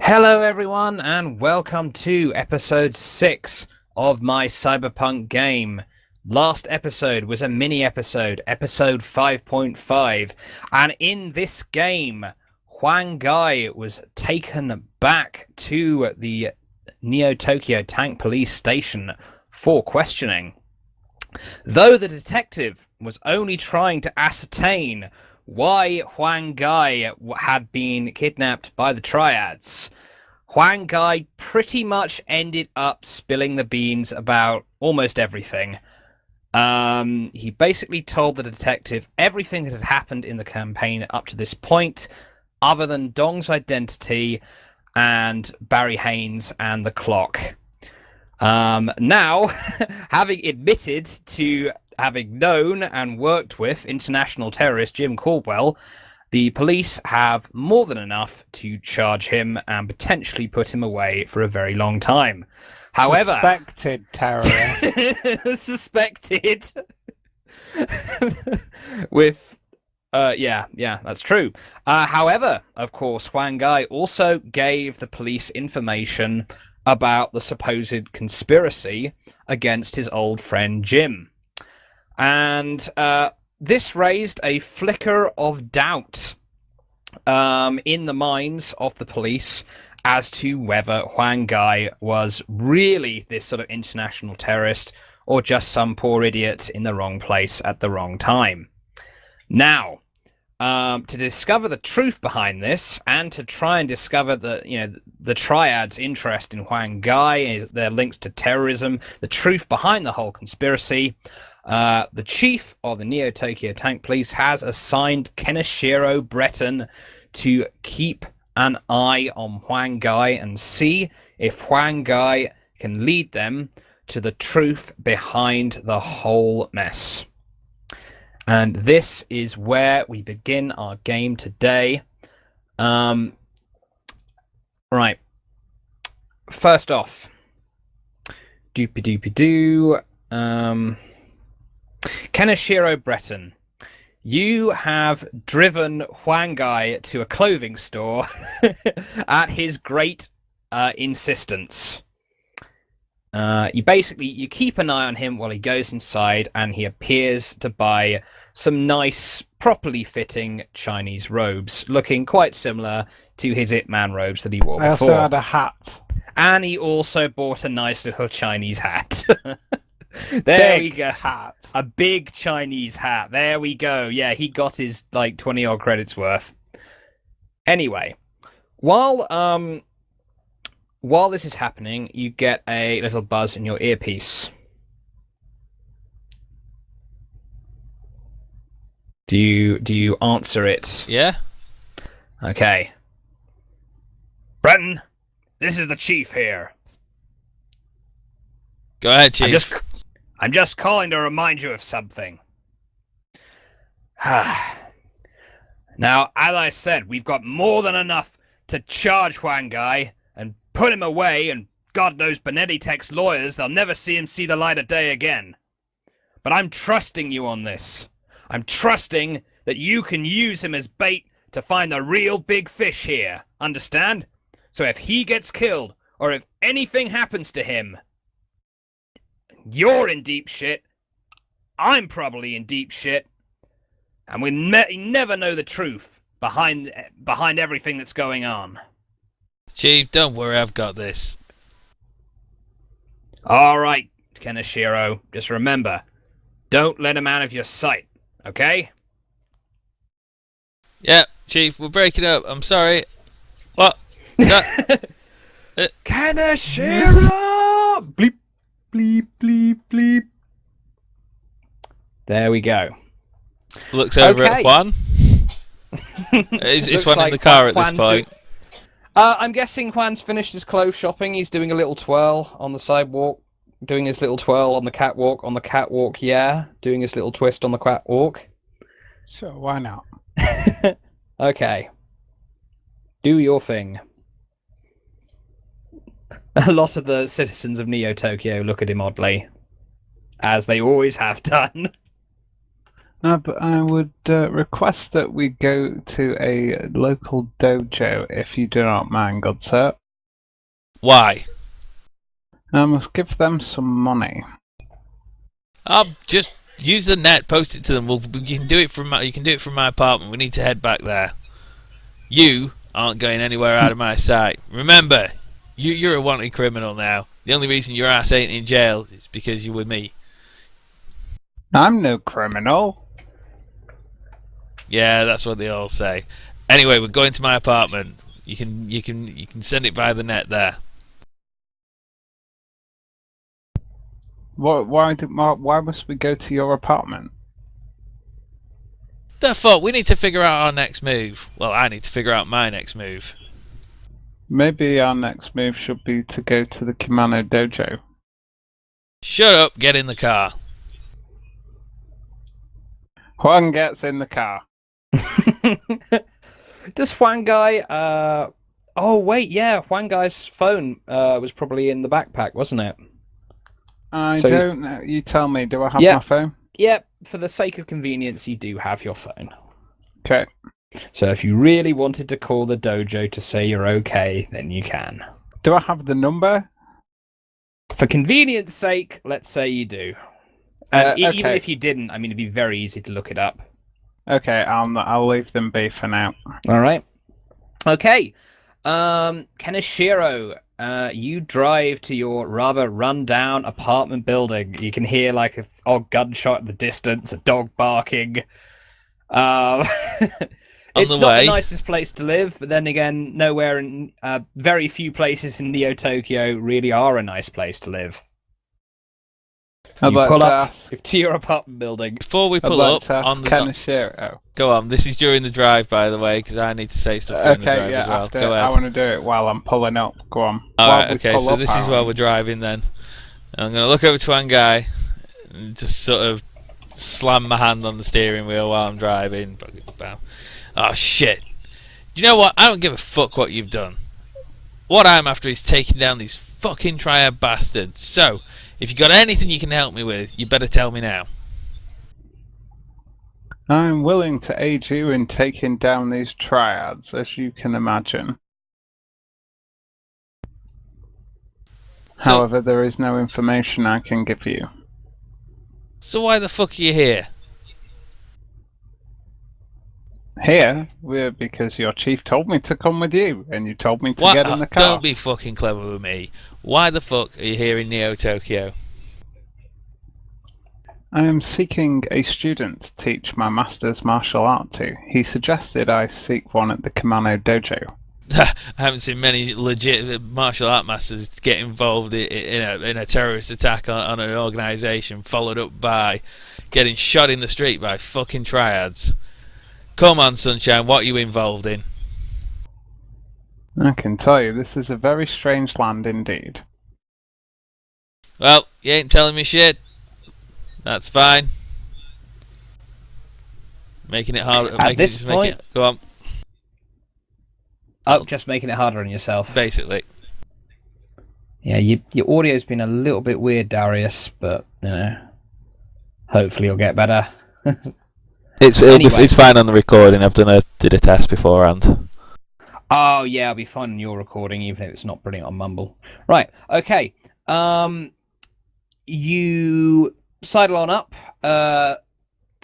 Hello, everyone, and welcome to episode 6 of my Cyberpunk game. Last episode was a mini episode, episode 5.5, and in this game, Huang Gai was taken back to the Neo-Tokyo Tank Police Station for questioning. Though the detective was only trying to ascertain why Huang Gai had been kidnapped by the Triads, Huang Gai pretty much ended up spilling the beans about almost everything. He basically told the detective everything that had happened in the campaign up to this point, other than Dong's identity and Barry Haynes and the clock. Now, having admitted to having known and worked with international terrorist Jim Caldwell, the police have more than enough to charge him and potentially put him away for a very long time. However, suspected terrorist. Suspected. With, yeah, that's true. However, of course, Huang Gai also gave the police information about the supposed conspiracy against his old friend Jim. And this raised a flicker of doubt in the minds of the police as to whether Huang Gai was really this sort of international terrorist or just some poor idiot in the wrong place at the wrong time. Now, to discover the truth behind this and to try and discover the Triad's interest in Huang Gai, their links to terrorism, the truth behind the whole conspiracy, the chief of the Neo-Tokyo Tank Police has assigned Kenishiro Breton to keep an eye on Huang Gai and see if Huang Gai can lead them to the truth behind the whole mess. And this is where we begin our game today. Right. First off, doopy-doopy-doo. Kenishiro Breton, you have driven Huang Gai to a clothing store at his great insistence. You keep an eye on him while he goes inside, and he appears to buy some nice, properly fitting Chinese robes, looking quite similar to his Ip Man robes that he wore before. I also had a hat. And he also bought a nice little Chinese hat. There we go. Hat. A big Chinese hat. There we go. Yeah, he got his 20 odd credits worth. Anyway, while this is happening, you get a little buzz in your earpiece. Do you answer it? Yeah. Okay. Breton, this is the chief here. Go ahead, Chief. I'm just calling to remind you of something. Now, as I said, we've got more than enough to charge Huang Gai and put him away, and God knows Benetti Tech's lawyers, they'll never see him see the light of day again. But I'm trusting you on this. I'm trusting that you can use him as bait to find the real big fish here. Understand? So if he gets killed, or if anything happens to him, you're in deep shit, I'm probably in deep shit, and we never know the truth behind everything that's going on. Chief, don't worry, I've got this. Alright, Kenishiro, just remember, don't let him out of your sight, okay? Yeah, Chief, we're breaking up, I'm sorry. What? No. Kenishiro! Bleep, bleep, bleep, bleep. There we go. Looks over at Juan. It's Juan in the car at this point. I'm guessing Juan's finished his clothes shopping. He's doing a little twirl on the sidewalk, doing his little twirl on the catwalk, yeah. Doing his little twist on the catwalk. Sure, why not? Okay. Do your thing. A lot of the citizens of Neo Tokyo look at him oddly, as they always have done. No, but I would request that we go to a local dojo if you do not mind, good sir. Why? I must give them some money. I'll just use the net, post it to them. You can do it from my apartment. We need to head back there. You aren't going anywhere out of my sight. Remember, you're a wanted criminal now. The only reason your ass ain't in jail is because you're with me. I'm no criminal. Yeah, that's what they all say. Anyway, we're going to my apartment. You can send it via the net there. Why must we go to your apartment? The fuck? We need to figure out our next move. Well, I need to figure out my next move. Maybe our next move should be to go to the Kimono Dojo. Shut up. Get in the car. Juan gets in the car. Does Huang Guy? Oh wait, yeah, Huang Guy's phone was probably in the backpack, wasn't it? I So- don't know. You tell me. Do I have Yeah. my phone? Yep. For the sake of convenience, you do have your phone. Okay. So if you really wanted to call the dojo to say you're okay, then you can. Do I have the number? For convenience sake, let's say you do. And even okay. if you didn't, I mean, it'd be very easy to look it up. Okay, I'll leave them be for now. All right. Okay. Kenishiro, you drive to your rather run-down apartment building. You can hear like a odd gunshot in the distance, a dog barking. It's the not way. the nicest place to live, but then again, nowhere in very few places in Neo Tokyo really are a nice place to live. I'd You like pull to up ask. to your apartment building. Before we I'd pull like up to ask on the Kenishiro. go on. This is during the drive, by the way, because I need to say stuff during the Okay, drive yeah. as well. After, Go I ahead. want to do it while I'm pulling up. Go on. All While right. we Okay. pull So up, this is while we're driving. Then I'm gonna look over to one guy and just sort of slam my hand on the steering wheel while I'm driving. Bam. Oh shit! Do you know what? I don't give a fuck what you've done. What I'm after is taking down these fucking triad bastards. So, if you got anything you can help me with, you better tell me now. I'm willing to aid you in taking down these triads, as you can imagine. So- However, there is no information I can give you. So why the fuck are you here? Here, we're because your chief told me to come with you, and you told me to What? get in the car. Don't be fucking clever with me. Why the fuck are you here in Neo Tokyo? I am seeking a student to teach my master's martial art to. He suggested I seek one at the Kimono Dojo. I haven't seen many legit martial art masters get involved in a terrorist attack on an organisation, followed up by getting shot in the street by fucking triads. Come on, Sunshine, what are you involved in? I can tell you, this is a very strange land indeed. Well, you ain't telling me shit. That's fine. Making it hard. At this point- Go on, Oh, just making it harder on yourself. basically. Yeah, your audio's been a little bit weird, Darius, but you know, hopefully you'll get better. Anyway. It's fine on the recording. Did a test beforehand. Oh yeah, I'll be fine on your recording, even if it's not brilliant on Mumble. Right, okay. You sidle on up.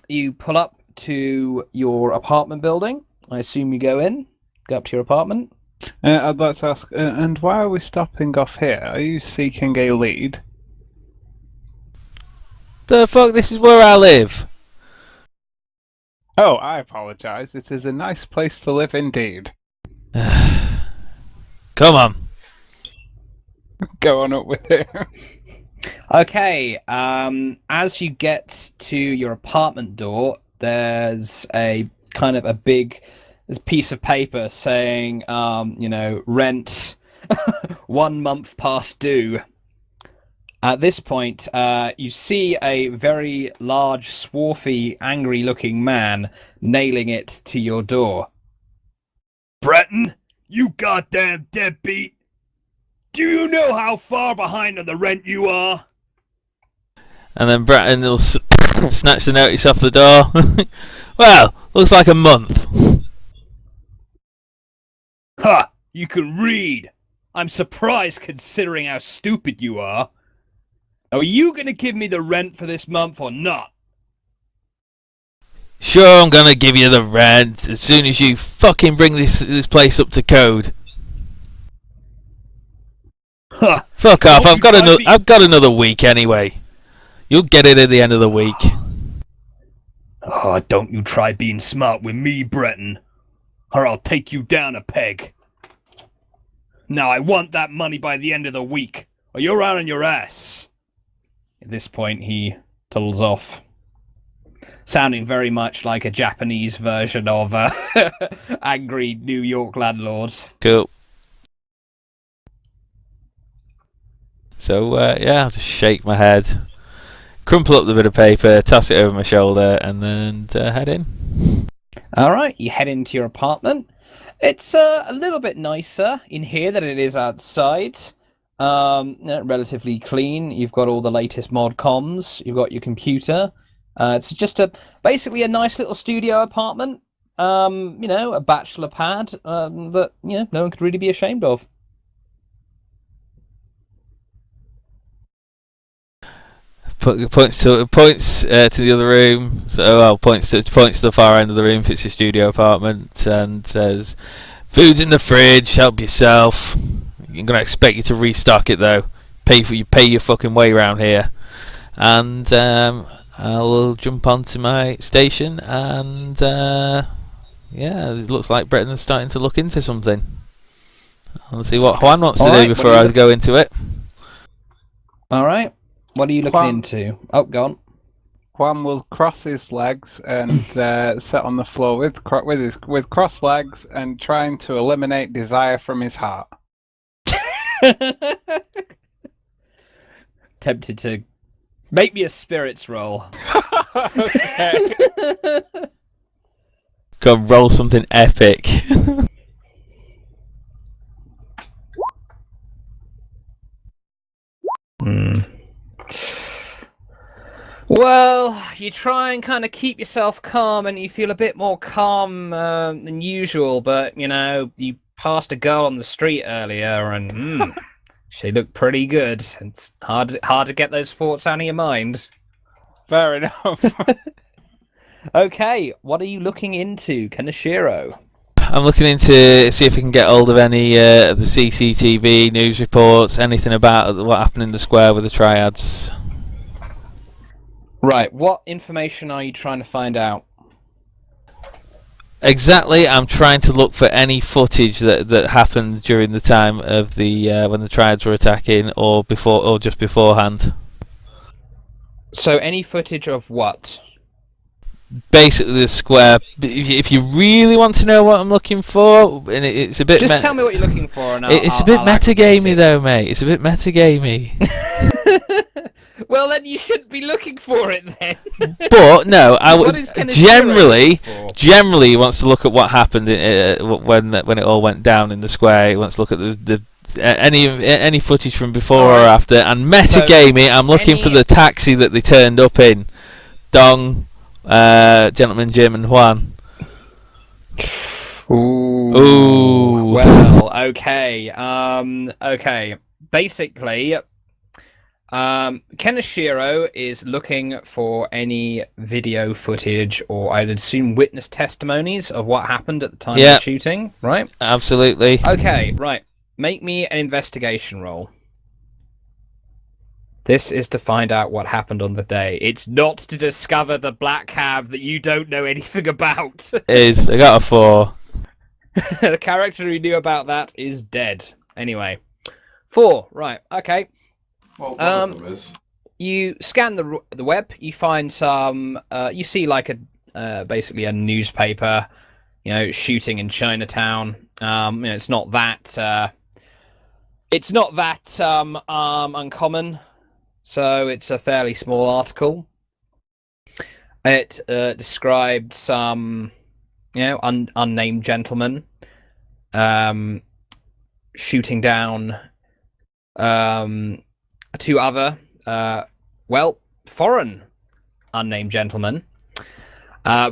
You pull up to your apartment building. I assume you go up to your apartment. I'd like to ask, and why are we stopping off here? Are you seeking a lead? The fuck? This is where I live. Oh, I apologise. It is a nice place to live indeed. Come on. Go on up with it. Okay. As you get to your apartment door, there's a kind of a big piece of paper saying, rent 1 month past due. At this point, you see a very large, swarthy, angry-looking man nailing it to your door. Breton, you goddamn deadbeat! Do you know how far behind on the rent you are? And then Bratton will Snatch the notice off the door. Well, looks like a month. Ha! You can read! I'm surprised considering how stupid you are. Now, are you gonna give me the rent for this month or not? Sure, I'm gonna give you the rent as soon as you fucking bring this place up to code. Ha! Fuck off! Don't you try I've got another week anyway. You'll get it at the end of the week. Oh, don't you try being smart with me, Breton, or I'll take you down a peg. Now, I want that money by the end of the week, or you're out on your ass. At this point, he toddles off, sounding very much like a Japanese version of angry New York landlords. Cool. So, yeah, I'll just shake my head, crumple up the bit of paper, toss it over my shoulder, and then head in. Alright, you head into your apartment. It's a little bit nicer in here than it is outside. Relatively clean. You've got all the latest mod comms. You've got your computer. It's just basically a nice little studio apartment. A bachelor pad that no one could really be ashamed of. Points to the other room. Points to the far end of the room if it's your studio apartment, and says, "Food's in the fridge. Help yourself. I'm gonna expect you to restock it though. Pay your fucking way around here." And I'll jump onto my station, and it looks like Breton's starting to look into something. Let's see what Juan wants to do before I go into it. All right. What are you looking into? Oh, go on. Juan will cross his legs and sit on the floor with crossed legs and trying to eliminate desire from his heart. Tempted to make me a spirits roll. Okay. Go roll something epic. Well, you try and kind of keep yourself calm, and you feel a bit more calm than usual. But you passed a girl on the street earlier, and she looked pretty good. It's hard to get those thoughts out of your mind. Fair enough. Okay, what are you looking into, Kaneshiro? I'm looking into see if we can get hold of any of the CCTV news reports, anything about what happened in the square with the triads. Right, what information are you trying to find out? Exactly, I'm trying to look for any footage that happened during the time of the when the triads were attacking, or just beforehand. So, any footage of what? Basically, the square. If you really want to know what I'm looking for, and it's a bit. Just tell me what you're looking for, and it's a bit metagamey, though, mate. It's a bit metagamey. Well, then you shouldn't be looking for it then. But no, I What would is Kenneth generally for? he wants to look at what happened when it all went down in the square. He wants to look at any footage from before or after. And metagamey, I'm looking for the taxi that they turned up in. Dong, Gentleman Jim, and Juan. Ooh. Well, okay. Okay. Basically, Kaneshiro is looking for any video footage, or I'd assume witness testimonies of what happened at the time of the shooting, right? Absolutely. Okay, right. Make me an investigation roll. This is to find out what happened on the day. It's not to discover the black cab that you don't know anything about. I got a 4. The character who knew about that is dead. Anyway. 4, right, okay. Well, one of them is. You scan the web, you find some, you see like basically a newspaper, shooting in Chinatown. It's not that uncommon. So it's a fairly small article. It described some, unnamed gentleman shooting down 2 other, foreign unnamed gentleman,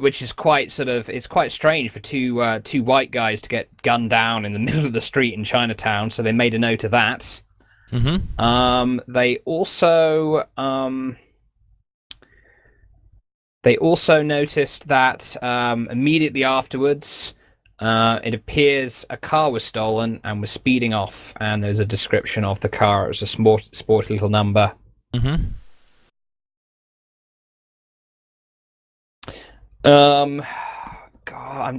which is it's quite strange for two white guys to get gunned down in the middle of the street in Chinatown. So they made a note of that. They also noticed that immediately afterwards, it appears a car was stolen and was speeding off, and there's a description of the car. It was a sporty little number. God,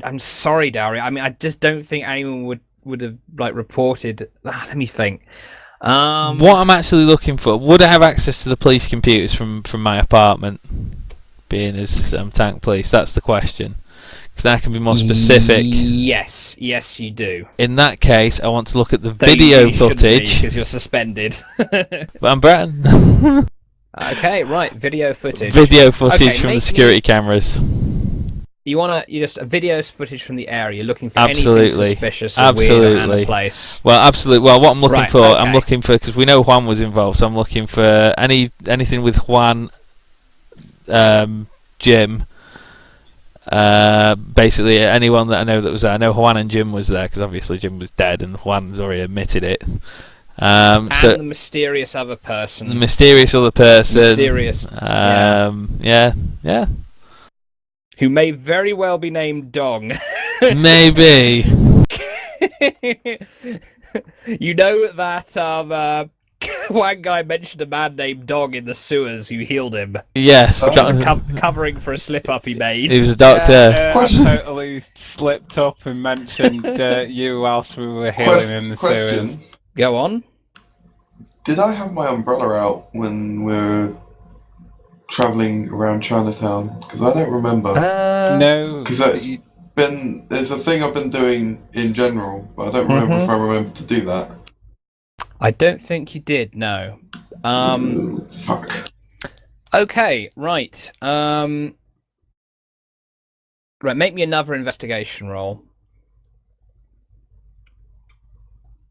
I'm sorry, Daria. I mean, I just don't think anyone would have like reported. Let me think. What I'm actually looking for, would I have access to the police computers from my apartment, being as tank police? That's the question. Because then I can be more specific. Yes, you do. In that case, I want to look at the video footage. Because you're suspended. But I'm Breton. Okay, right. Video footage. Video footage from the security cameras. You just a video footage from the area. You're looking for Absolutely. anything suspicious or weird or out of place. Well, absolutely. Well, what I'm looking for, okay. I'm looking for, because we know Juan was involved, so I'm looking for anything with Juan, Jim. Basically, anyone that I know that was there. I know Juan and Jim was there because obviously Jim was dead and Juan's already admitted it. And so the mysterious other person. The mysterious other person. Mysterious. Yeah. Who may very well be named Dong. Maybe. You know that one guy mentioned a man named Dong in the sewers who healed him. Yes. Covering for a slip-up he made. He was a doctor. I totally slipped up and mentioned you whilst we were healing in the sewers. Go on. Did I have my umbrella out when we were travelling around Chinatown? Because I don't remember. No. Because there's a thing I've been doing in general, but I don't remember if I remember to do that. I don't think you did, no. Fuck. Okay, right. Right, make me another investigation roll.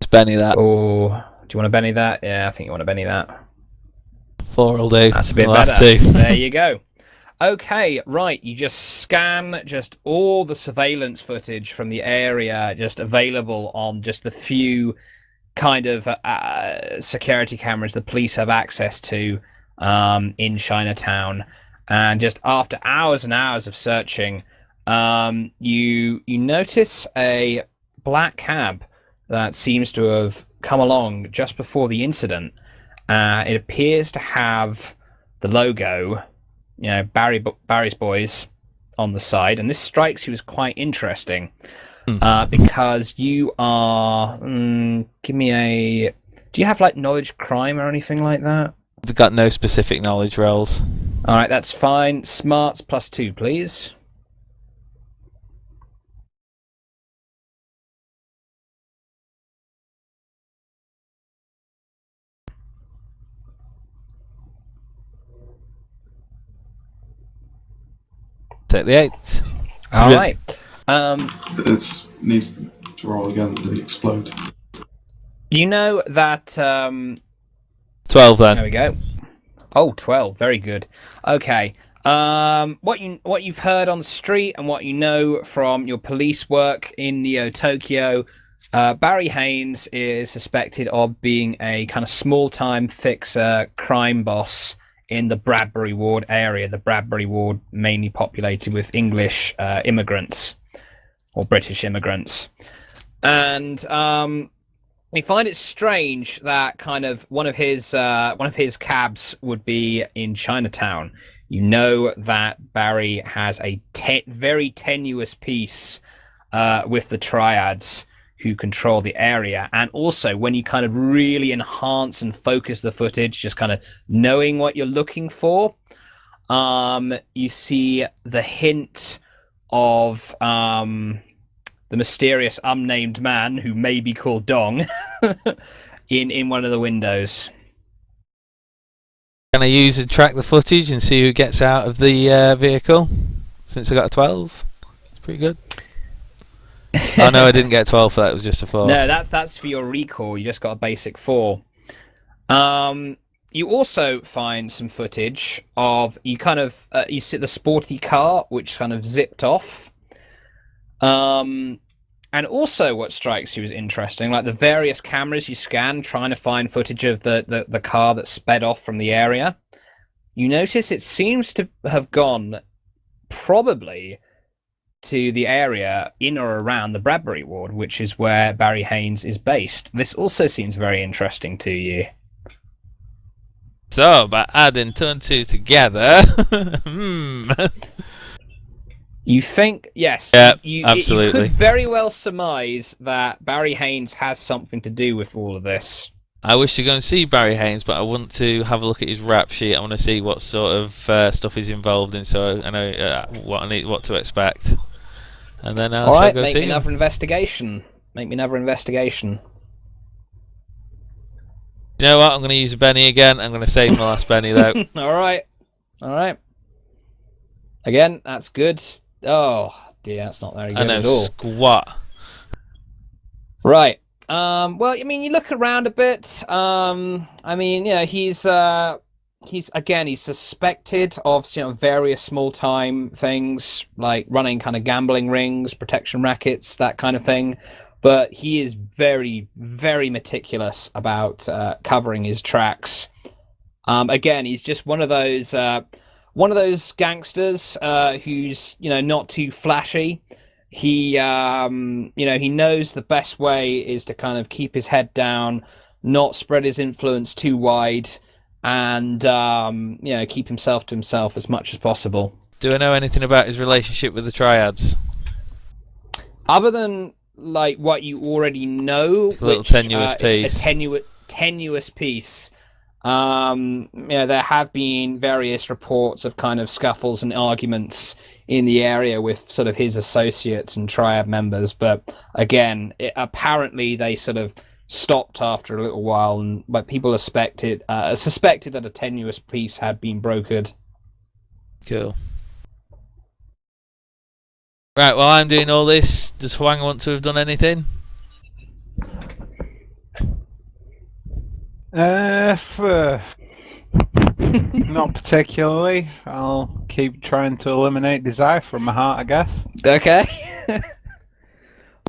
Let's Benny that. Oh, do you want to Benny that? Yeah, I think you want to Benny that. 4 will do. That's a bit better. There you go. Okay, right. You just scan just all the surveillance footage from the area just available on just the few kind of security cameras the police have access to in Chinatown. And just after hours and hours of searching, you notice a black cab that seems to have come along just before the incident. It appears to have the logo, Barry's Boys on the side, and this strikes you as quite interesting because you are. Give me a. Do you have like knowledge crime or anything like that? I've got no specific knowledge rolls. All right, that's fine. Smarts +2, please. Take the 8. All right. It needs to roll again, it didn't explode. You know that. 12 then. There we go. Oh, 12. Very good. Okay. What you've heard on the street and what you know from your police work in Neo Tokyo, Barry Haynes is suspected of being a kind of small-time fixer crime boss in the Bradbury Ward area. The Bradbury Ward mainly populated with English immigrants or British immigrants, and we find it strange that kind of one of his cabs would be in Chinatown. You know that Barry has a very tenuous peace with the Triads, who control the area. And also, when you kind of really enhance and focus the footage, just kind of knowing what you're looking for, you see the hint of the mysterious unnamed man, who may be called Dong, in one of the windows. Can I use and track the footage and see who gets out of the vehicle? Since I got a 12, it's pretty good. Oh no, I didn't get 12 for that. It was just a 4. No, that's for your recall. You just got a basic 4. you also find some footage of you see the sporty car which kind of zipped off. And also, what strikes you as interesting, like the various cameras you scan, trying to find footage of the car that sped off from the area. You notice it seems to have gone probably to the area in or around the Bradbury ward, which is where Barry Haynes is based. This also seems very interesting to you. So, by adding two and two together, You think, yes, yeah, you absolutely. could very well surmise that Barry Haynes has something to do with all of this. I wish to go and see Barry Haynes, but I want to have a look at his rap sheet. I want to see what sort of stuff he's involved in, so I know what to expect. And then I'll All right, go make see me him. another investigation. Make me another investigation. You know what? I'm going to use a Benny again. I'm going to save my last Benny though. All right. Again, that's good. Oh dear, that's not very good I know at all. squat. Right. Well, I mean, you look around a bit. I mean, yeah, he's suspected of various small time things like running kind of gambling rings, protection rackets, that kind of thing. But he is very, very meticulous about covering his tracks. Again, he's just one of those gangsters who's not too flashy. He he knows the best way is to kind of keep his head down, not spread his influence too wide, and keep himself to himself as much as possible. Do I know anything about his relationship with the Triads? Other than like what you already know, A little tenuous piece. A tenuous piece. There have been various reports of kind of scuffles and arguments in the area with sort of his associates and Triad members, but again, apparently they sort of stopped after a little while, but people suspected that a tenuous peace had been brokered. Cool. Right, while I'm doing all this, does Huang want to have done anything? Not particularly. I'll keep trying to eliminate desire from my heart, I guess. Okay.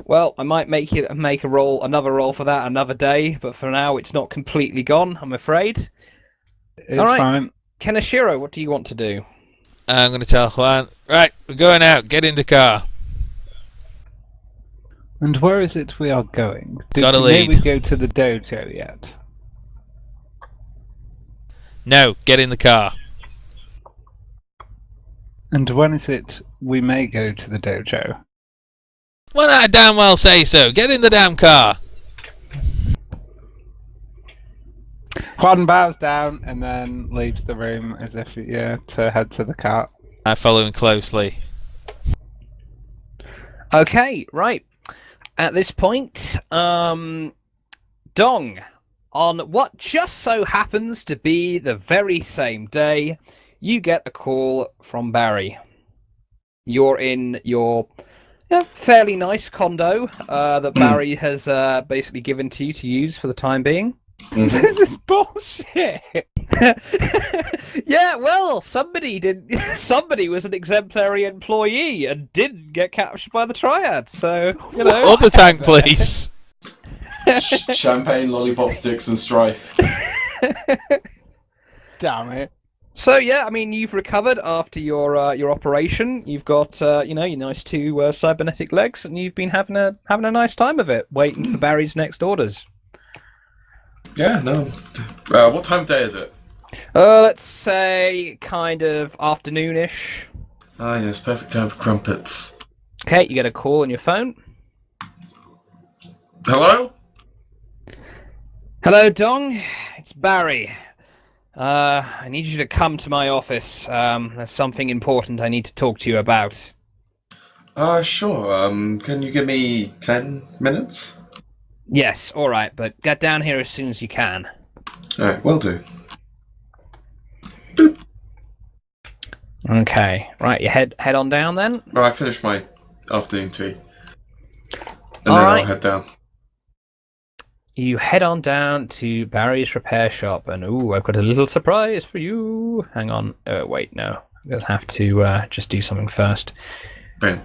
Well, I might make another roll for that another day, but for now it's not completely gone, I'm afraid. It's All right. fine. Kenashiro, what do you want to do? I'm going to tell Juan, right, we're going out, get in the car. And where is it we are going? Gotta May lead. we go to the dojo yet? No, get in the car. And when is it we may go to the dojo? Why not I damn well say so? Get in the damn car. Juan bows down and then leaves the room as if to head to the car. I follow him closely. Okay, right. At this point, Dong, on what just so happens to be the very same day, you get a call from Barry. You're in your fairly nice condo that Barry has basically given to you to use for the time being. This is bullshit. Yeah, well, somebody was an exemplary employee and didn't get captured by the Triads, so, Other tank, please. Champagne, lollipop sticks, and strife. Damn it. So yeah, I mean, you've recovered after your operation. You've got your nice two cybernetic legs, and you've been having a nice time of it, waiting for Barry's next orders. Yeah, no. What time of day is it? Let's say kind of afternoonish. Ah, yes, perfect time for crumpets. Okay, you get a call on your phone. Hello? Hello, Dong. It's Barry. I need you to come to my office. There's something important I need to talk to you about. Sure. Can you give me 10 minutes? Yes, all right, but get down here as soon as you can. Alright, will do. Okay, right, you head on down then. Oh, I finished my afternoon tea. And All then right. I'll head down. you head on down to Barry's repair shop, and I've got a little surprise for you. Hang on. Wait, no. I'm going to have to just do something first. There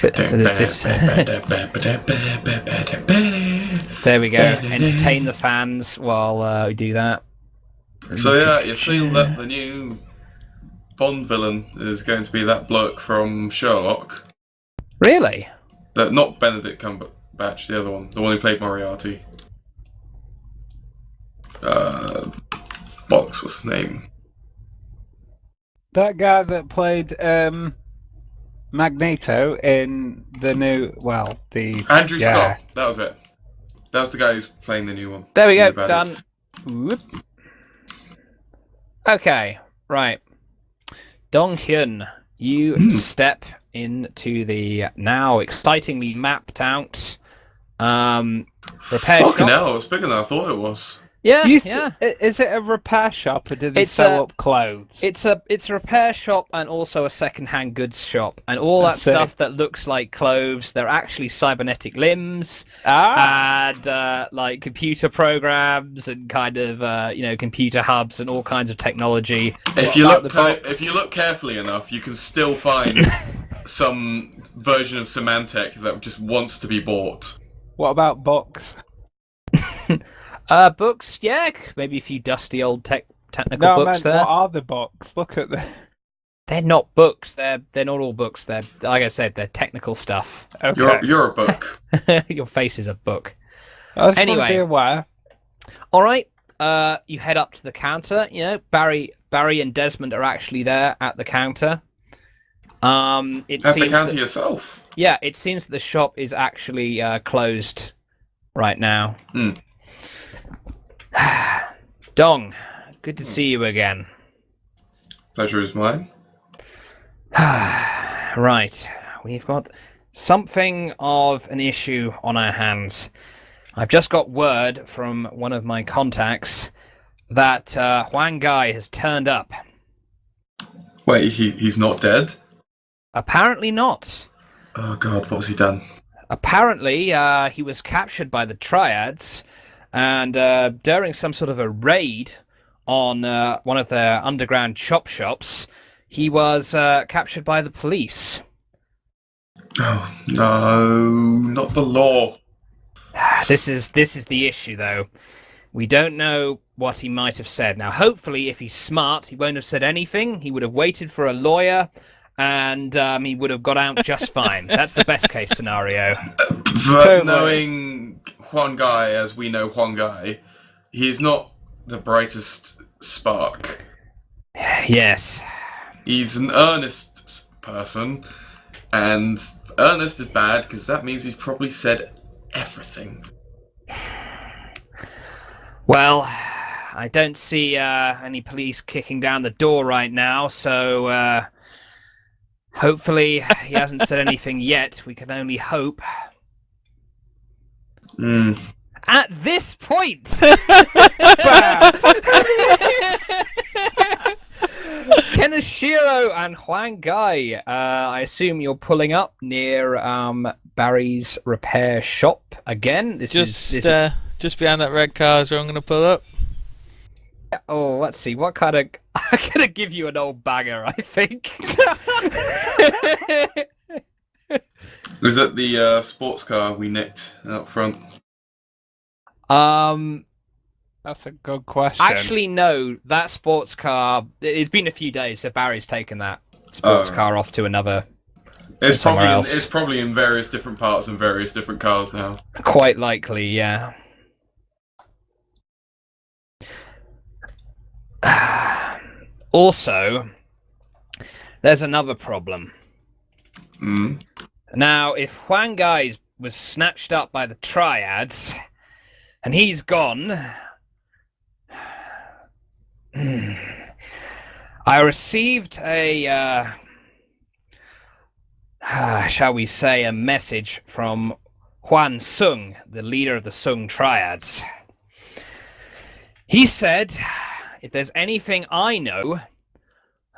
we go. Entertain the fans while we do that. So yeah, you've seen that the new Bond villain is going to be that bloke from Sherlock. Really? Not Benedict Cumberbatch, the other one. The one who played Moriarty. What's his name? That guy that played Magneto in the new, Andrew Scott. That was it. That's the guy who's playing the new one. There we go. Done. Whoop. Okay. Right. Dong Hyun, you step into the now excitingly mapped out repair shop. Fucking hell, it's bigger than I thought it was. Yeah, Is it a repair shop, or did they sell up clothes? It's a repair shop and also a second-hand goods shop, and all that stuff that looks like clothes. They're actually cybernetic limbs and like computer programs and kind of computer hubs and all kinds of technology. If you look carefully enough, you can still find some version of Symantec that just wants to be bought. What about books? Books, yeah, maybe a few dusty old technical books there. What are the books? Look at them. They're not books. They're not all books. They're, like I said, they're technical stuff. Okay. You're a book. Your face is a book. I just Anyway, want to be aware. All right. You head up to the counter. You know, Barry and Desmond are actually there at the counter. The counter yourself. Yeah, it seems that the shop is actually closed right now. Dong, good to see you again. Pleasure is mine. Right, we've got something of an issue on our hands. I've just got word from one of my contacts that Huang Gai has turned up. Wait, he's not dead? Apparently not. Oh god, what's he done? Apparently, he was captured by the Triads, and during some sort of a raid on one of their underground chop shops, he was captured by the police. Oh no, not the law. This is the issue, though. We don't know what he might have said. Now, hopefully, if he's smart, he won't have said anything. He would have waited for a lawyer, and he would have got out just fine. That's the best case scenario. But knowing Huang Gai as we know Huang Gai, he's not the brightest spark. Yes. He's an earnest person, and earnest is bad because that means he's probably said everything. Well, I don't see any police kicking down the door right now, so hopefully he hasn't said anything yet. We can only hope. At this point, Kenishiro and Huang Gai, I assume you're pulling up near Barry's repair shop again. Just behind that red car is where I'm going to pull up. Oh, let's see. What kind of... I'm going to give you an old banger, I think. Is it the sports car we nicked out front? That's a good question. Actually, no. That sports car... It's been a few days, so Barry's taken that sports car off to another... It's probably in various different parts and various different cars now. Quite likely, yeah. Also, there's another problem. Now, if Huang Gai was snatched up by the Triads, and he's gone, I received a, shall we say, a message from Huan Sung, the leader of the Sung Triads. He said, if there's anything I know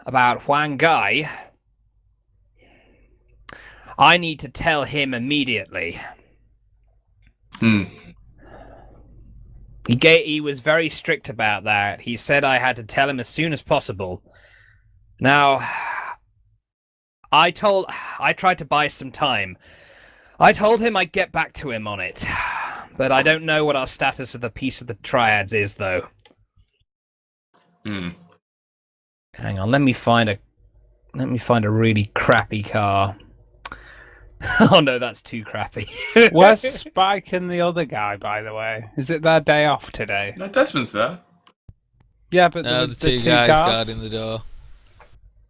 about Huang Gai, I need to tell him immediately. He was very strict about that. He said I had to tell him as soon as possible. Now, I tried to buy some time. I told him I'd get back to him on it. But I don't know what our status of the Piece of the Triads is, though. Hang on, let me find a really crappy car. Oh no, that's too crappy. Where's Spike and the other guy, by the way? Is it their day off today? No, Desmond's there. Yeah, but The two guys guarding the door.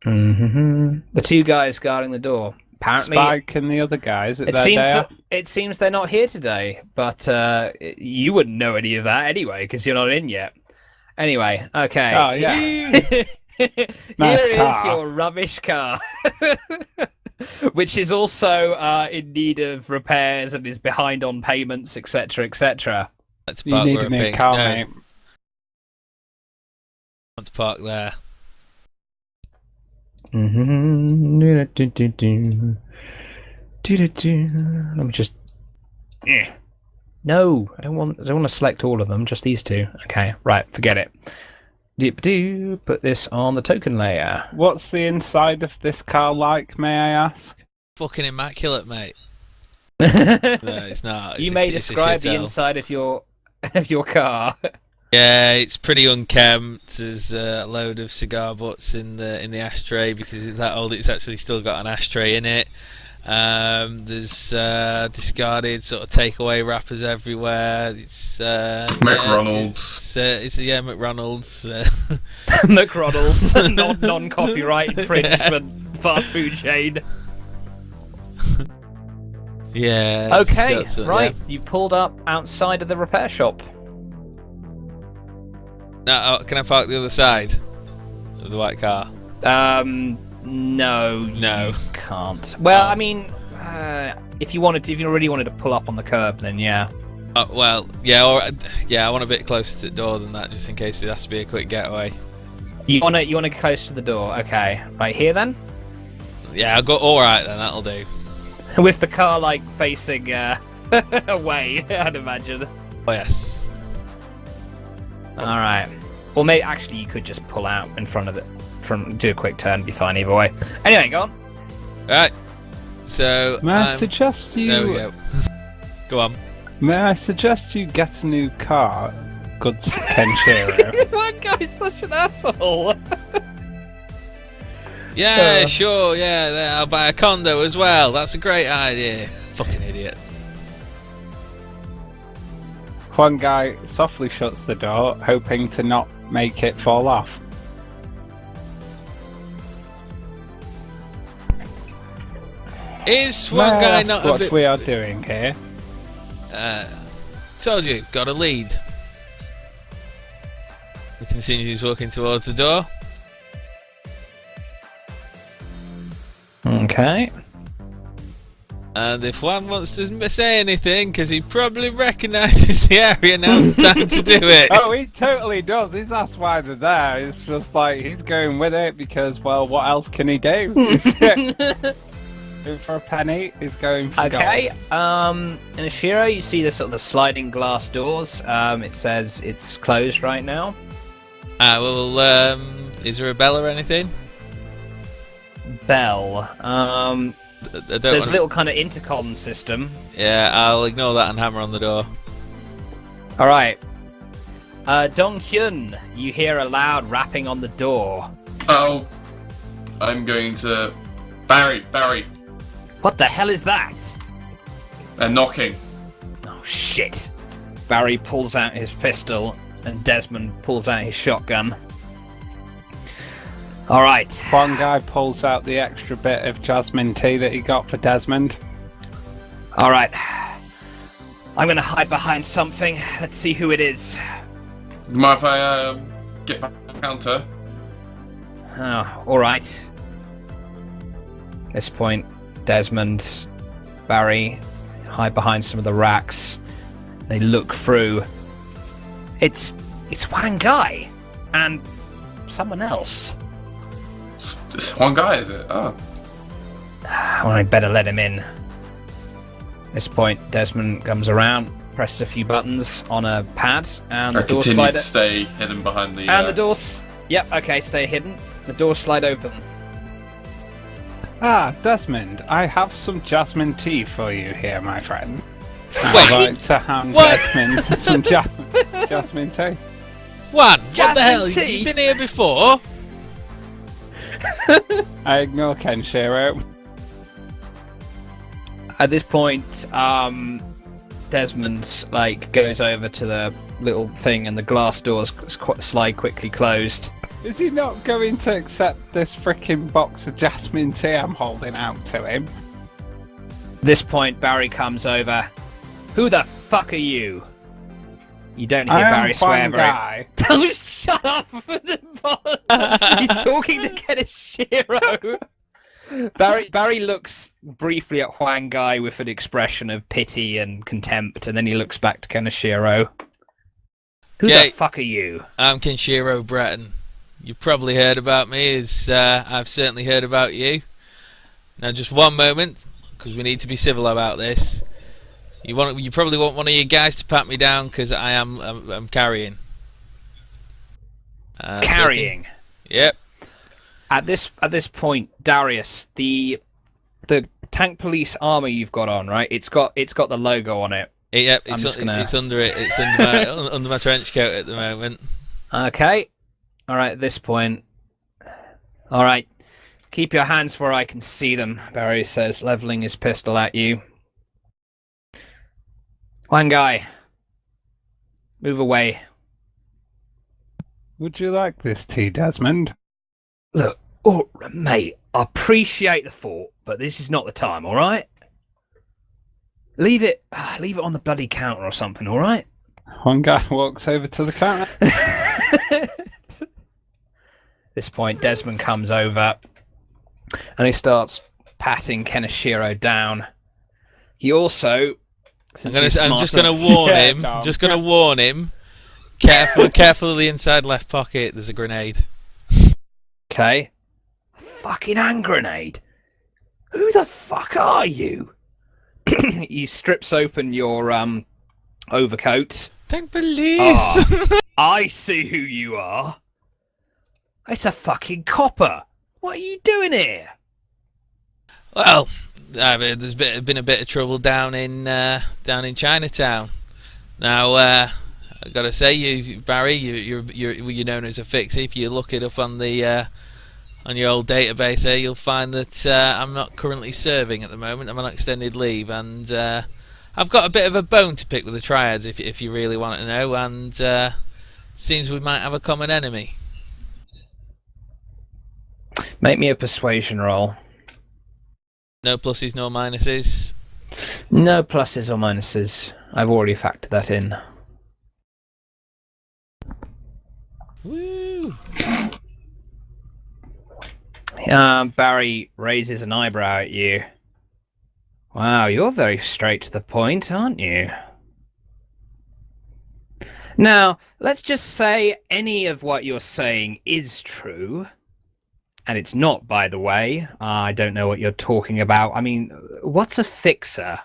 The two guys guarding the door. Apparently, Spike and the other guy, is it their day off? It seems they're not here today, but you wouldn't know any of that anyway, because you're not in yet. Anyway, okay. Oh, yeah. Nice Here car. is your rubbish car. Which is also in need of repairs and is behind on payments, etc., etc. Let's You park need where a new pink. car, No, mate. let's park there. Let me just. No, I don't want to select all of them. Just these two. Okay, right. Forget it. Put this on the token layer. What's the inside of this car like, may I ask? Fucking immaculate, mate. No, it's not. You may describe the shithole. inside of your car. Yeah, it's pretty unkempt. There's a load of cigar butts in the ashtray because it's that old. It's actually still got an ashtray in it. There's discarded sort of takeaway wrappers everywhere. It's McRonald's. Yeah, McRonald's. McRonald's, non-copyright infringement fast food chain. Yeah. Okay, it's got right. You pulled up outside of the repair shop. Now, can I park the other side of the white car? No, No. you can't. Well, Oh. I mean, if you really wanted to pull up on the curb, then yeah. Well, yeah, I want a bit closer to the door than that, just in case it has to be a quick getaway. You want to get close to the door. Okay, right here then. Yeah, I'll go. All right, then that'll do. With the car like facing away, I'd imagine. Oh yes. All right. Or maybe actually you could just pull out in front of it, do a quick turn, be fine either way. Anyway, go on. Right. So May I suggest you? There we go. Go on. May I suggest you get a new car, good Kenshiro? One guy's such an asshole. Yeah, sure. Yeah, I'll buy a condo as well. That's a great idea. Fucking idiot. One guy softly shuts the door, hoping to not make it fall off. Is May one I guy ask not a what bit? we are doing here? Told you, got a lead. He continues walking towards the door. Okay. And if one wants to say anything, because he probably recognises the area, now's the time to do it. Oh, he totally does. He's asked why they're there. It's just like he's going with it because, well, what else can he do? He's going for a penny. He's going for Okay. gold. In Ashiro, you see the sort of the sliding glass doors. It says it's closed right now. Is there a bell or anything? Bell. I don't There's wanna- a little kind of intercom system. Yeah, I'll ignore that and hammer on the door. All right. Dong Hyun, you hear a loud rapping on the door. Oh, I'm going to Barry. What the hell is that? They're knocking. Oh shit! Barry pulls out his pistol, and Desmond pulls out his shotgun. All right. One guy pulls out the extra bit of jasmine tea that he got for Desmond. All right. I'm gonna hide behind something. Let's see who it is. Mind if I get back to the counter? Oh, all right. At this point, Desmond, Barry hide behind some of the racks. They look through. It's one guy and someone else. It's one guy, is it? Oh. Well, I better let him in. At this point, Desmond comes around, presses a few buttons on a pad, and I the door continue slide. to stay hidden behind the. And the doors. Yep. Okay. Stay hidden. The doors slide open. Ah, Desmond, I have some jasmine tea for you here, my friend. Wait, I'd like to hand what? Desmond some jasmine tea. Juan, what the Jasmine hell? tea? You've been here before? I ignore Kenshiro. At this point, Desmond goes over to the little thing, and the glass doors slide quickly closed. Is he not going to accept this freaking box of jasmine tea I'm holding out to him? At this point, Barry comes over. Who the fuck are you? You don't hear I am Barry swear Juan very. Guy. Don't shut up! He's talking to Kenshiro. Barry looks briefly at Huang Gai with an expression of pity and contempt, and then he looks back to Kenshiro. Who the fuck are you? I'm Kenshiro Breton. You've probably heard about me, as I've certainly heard about you. Now, just one moment, because we need to be civil about this. You probably want one of your guys to pat me down, because I'm carrying. Carrying. Yep. At this point, Darius, the tank police armor you've got on, right? It's got the logo on it. Yep. I'm just gonna- It's under it. It's under my under my trench coat at the moment. Okay. All right. At this point, all right. Keep your hands where I can see them. Barry says, leveling his pistol at you. One guy, move away. Would you like this tea, Desmond? Look, mate, I appreciate the thought, but this is not the time, all right? Leave it on the bloody counter or something, all right? One guy walks over to the counter. At this point, Desmond comes over and he starts patting Kenshiro down. He also, I'm just gonna warn him. Dom. Just gonna warn him. Careful of the inside left pocket. There's a grenade. Okay. A fucking hand grenade. Who the fuck are you? He strips open your overcoat. Thank believe. I see who you are. It's a fucking copper. What are you doing here? Well, there's been a bit of trouble down in Chinatown. Now, I gotta say, Barry, you're known as a fixie. If you look it up on the on your old database here, you'll find that I'm not currently serving at the moment. I'm on extended leave, and I've got a bit of a bone to pick with the Triads, if you really want to know. And seems we might have a common enemy. Make me a persuasion roll. No pluses, no minuses. No pluses or minuses. I've already factored that in. Woo! Barry raises an eyebrow at you. Wow, you're very straight to the point, aren't you? Now, let's just say any of what you're saying is true. And it's not, by the way. I don't know what you're talking about. I mean, what's a fixer?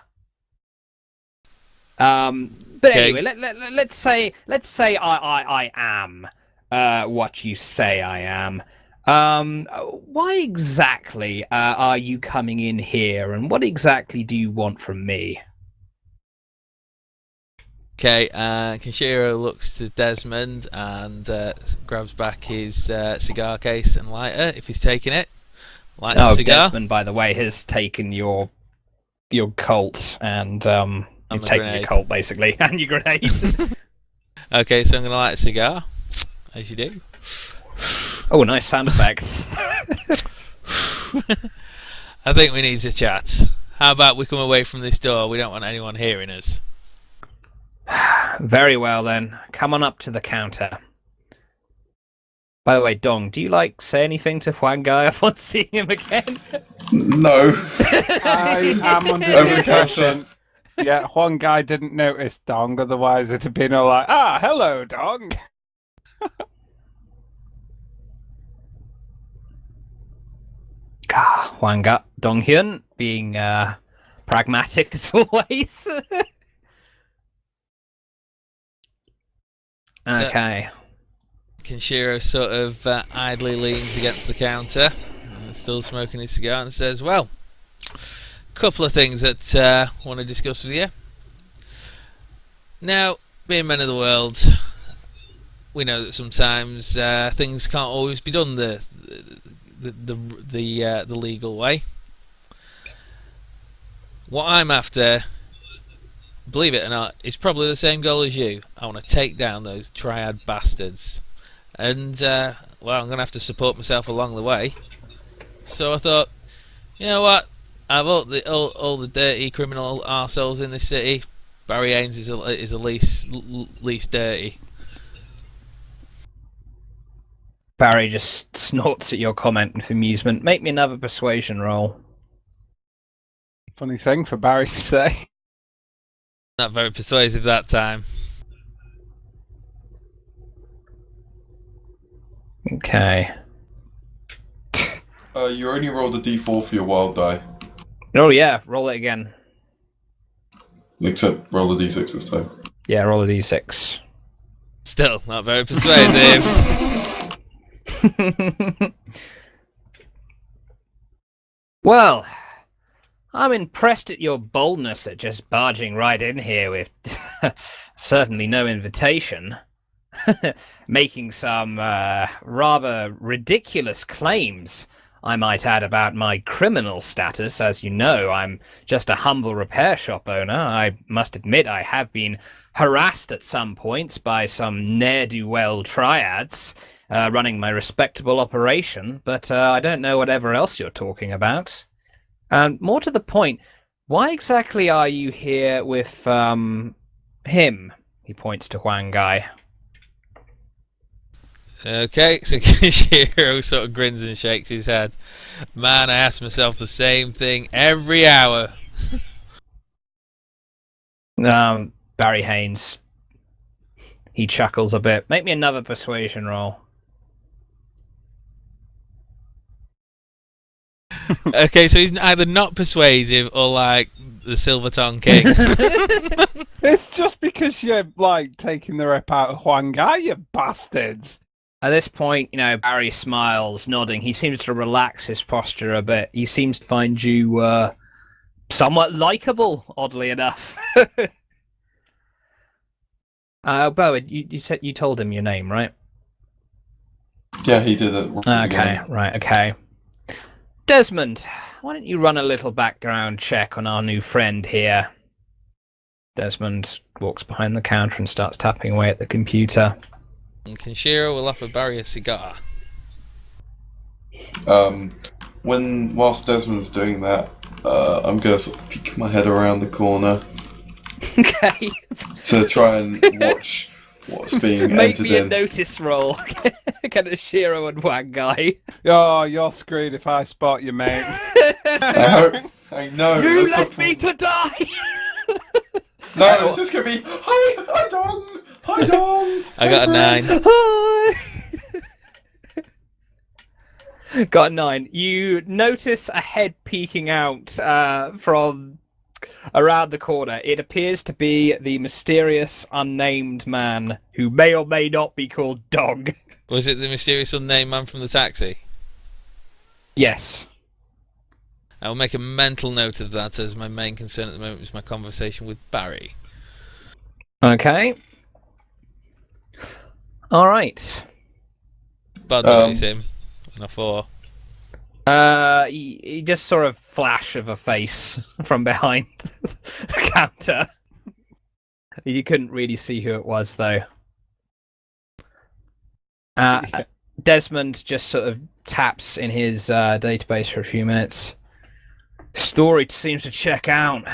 But Okay. anyway, let's say I am what you say I am. Why exactly are you coming in here, and what exactly do you want from me? Okay, Kenshiro looks to Desmond and grabs back his cigar case and lighter, if he's taking it. Lights the cigar. Desmond, by the way, has taken your Colt, and he's the taken grenade. your Colt, basically, and your grenades. Okay, so I'm going to light a cigar, as you do. Oh, nice sound effects. I think we need to chat. How about we come away from this door? We don't want anyone hearing us. Very well, then. Come on up to the counter. By the way, Dong, do you, say anything to Huang Gai upon seeing him again? No. I am under Over the the counter. impression. Yeah, one guy didn't notice Dong, otherwise it'd have been all like, hello, Dong. Huang Gai, Dong Hyun, being pragmatic as always. Okay. Kinshiro sort of idly leans against the counter, still smoking his cigar, and says, well, a couple of things that I want to discuss with you. Now, being men of the world, we know that sometimes things can't always be done the legal way. What I'm after, believe it or not, is probably the same goal as you. I want to take down those triad bastards. And, well, I'm going to have to support myself along the way. So I thought, you know what? I've all the dirty criminal arseholes in this city. Barry Haynes is the least dirty. Barry just snorts at your comment with amusement. Make me another persuasion roll. Funny thing for Barry to say. Not very persuasive that time. Okay. You only rolled a d4 for your wild die. Oh yeah, roll it again. Except roll a d6 this time. Yeah, roll a d6. Still not very persuasive. Well, I'm impressed at your boldness at just barging right in here with certainly no invitation. Making some rather ridiculous claims, I might add, about my criminal status. As you know, I'm just a humble repair shop owner. I must admit I have been harassed at some points by some ne'er-do-well triads running my respectable operation, but I don't know whatever else you're talking about. More to the point, why exactly are you here with him? He points to Huang Gai. Okay, so Kinshiro sort of grins and shakes his head. Man, I ask myself the same thing every hour. Barry Haynes. He chuckles a bit. Make me another persuasion roll. Okay, so he's either not persuasive or like the Silver Tongue King. It's just because you're, like, taking the rip out of Huang Gai, you bastards. At this point, Barry smiles, nodding. He seems to relax his posture a bit. He seems to find you somewhat likable, oddly enough. Bowen, you said you told him your name, right? Yeah, he did it. Okay, right, okay. Desmond, why don't you run a little background check on our new friend here? Desmond walks behind the counter and starts tapping away at the computer. And Kinshiro will offer Barry a cigar. Whilst Desmond's doing that, I'm going to sort of peek my head around the corner Okay. to try and watch what's being Make entered me a in. notice roll. Kind of Shiro and Wang Guy. Oh, you're screwed if I spot you, mate. I know. You that's the left me to die! No, it's just going to be, hi Dom! Hi Dom! I got a 9. Hi! Got a 9. You notice a head peeking out from around the corner. It appears to be the mysterious unnamed man who may or may not be called Dog. Was it the mysterious unnamed man from the taxi? Yes. I will make a mental note of that, as my main concern at the moment is my conversation with Barry. Okay. Alright. Bad notice him. And a 4. He just sort of flash of a face from behind the counter. You couldn't really see who it was, though. Desmond just sort of taps in his database for a few minutes. Story seems to check out.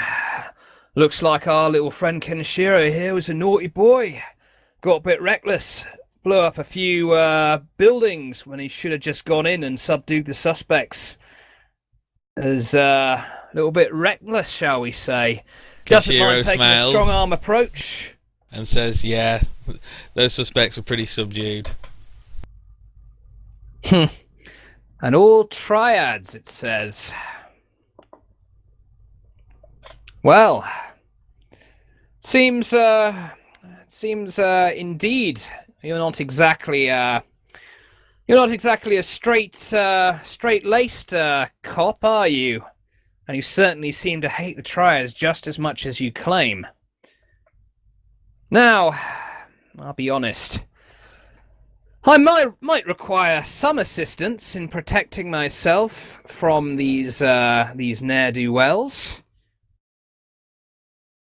Looks like our little friend Kenshiro here was a naughty boy. Got a bit reckless. Blew up a few buildings when he should have just gone in and subdued the suspects. Is a little bit reckless, shall we say. Doesn't Kenshiro mind taking smiles. a strong arm approach. And says, yeah, those suspects were pretty subdued. And all triads, it says. Well, seems indeed You're not exactly you're not exactly a straight-laced cop, are you? And you certainly seem to hate the Triads just as much as you claim. Now, I'll be honest. I might require some assistance in protecting myself from these ne'er-do-wells.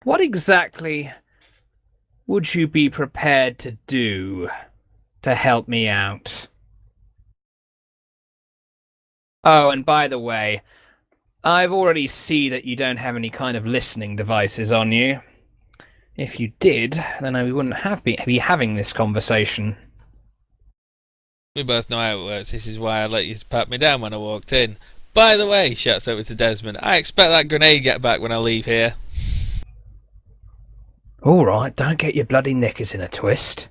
What exactly would you be prepared to do to help me out? Oh, and by the way, I've already seen that you don't have any kind of listening devices on you. If you did, then we wouldn't be having this conversation. We both know how it works. This is why I let you pat me down when I walked in. By the way, shouts over to Desmond, I expect that grenade get back when I leave here. All right, don't get your bloody knickers in a twist.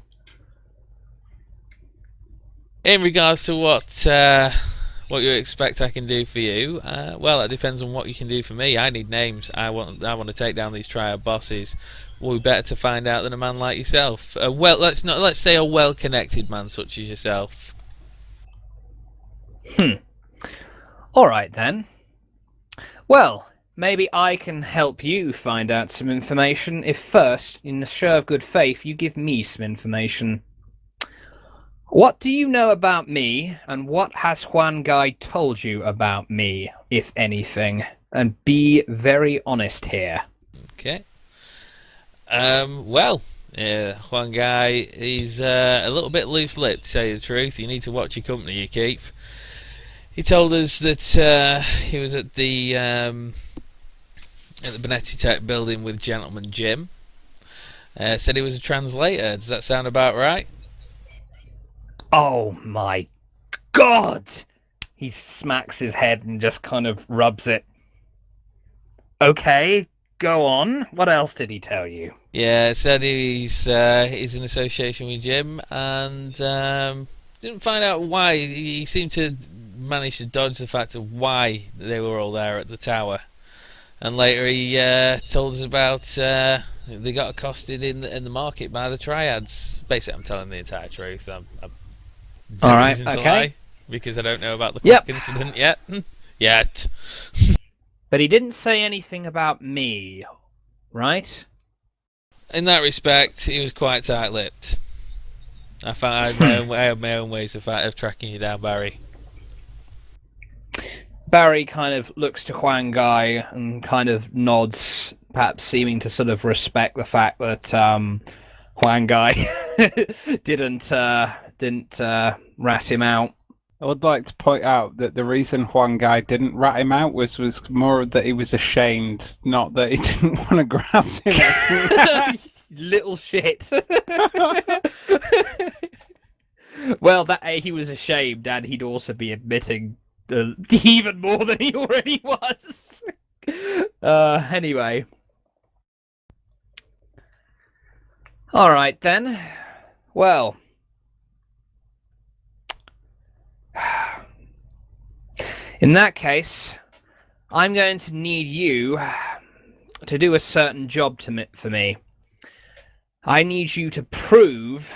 In regards to what you expect I can do for you, well, it depends on what you can do for me. I need names. I want to take down these Triad bosses. Well, we better to find out than a man like yourself. Let's say a well-connected man such as yourself. All right then. Well, maybe I can help you find out some information if first, in the show of good faith, you give me some information. What do you know about me, and what has Juan Guy told you about me, if anything? And be very honest here. Okay. Juan Guy, he's a little bit loose-lipped, to say the truth. You need to watch your company you keep. He told us that he was at the Benetti Tech building with Gentleman Jim. Said he was a translator. Does that sound about right? Oh my God! He smacks his head and just kind of rubs it. Okay, go on. What else did he tell you? Yeah, said he's in association with Jim, and didn't find out why. He seemed to manage to dodge the fact of why they were all there at the tower. And later he told us about they got accosted in the market by the Triads. Basically, I'm telling the entire truth. I'm all right, reason to okay. lie, because I don't know about the clock incident yet. Yet. But he didn't say anything about me, right? In that respect, he was quite tight-lipped. I had my own ways of tracking you down, Barry. Barry kind of looks to Huang Gai and kind of nods, perhaps seeming to sort of respect the fact that Huang Gai didn't rat him out. I would like to point out that the reason Huang Gai didn't rat him out was more that he was ashamed, not that he didn't want to grass him. Little shit. Well, that he was ashamed, and he'd also be admitting even more than he already was. Anyway. All right, then. Well. In that case, I'm going to need you to do a certain job for me. I need you to prove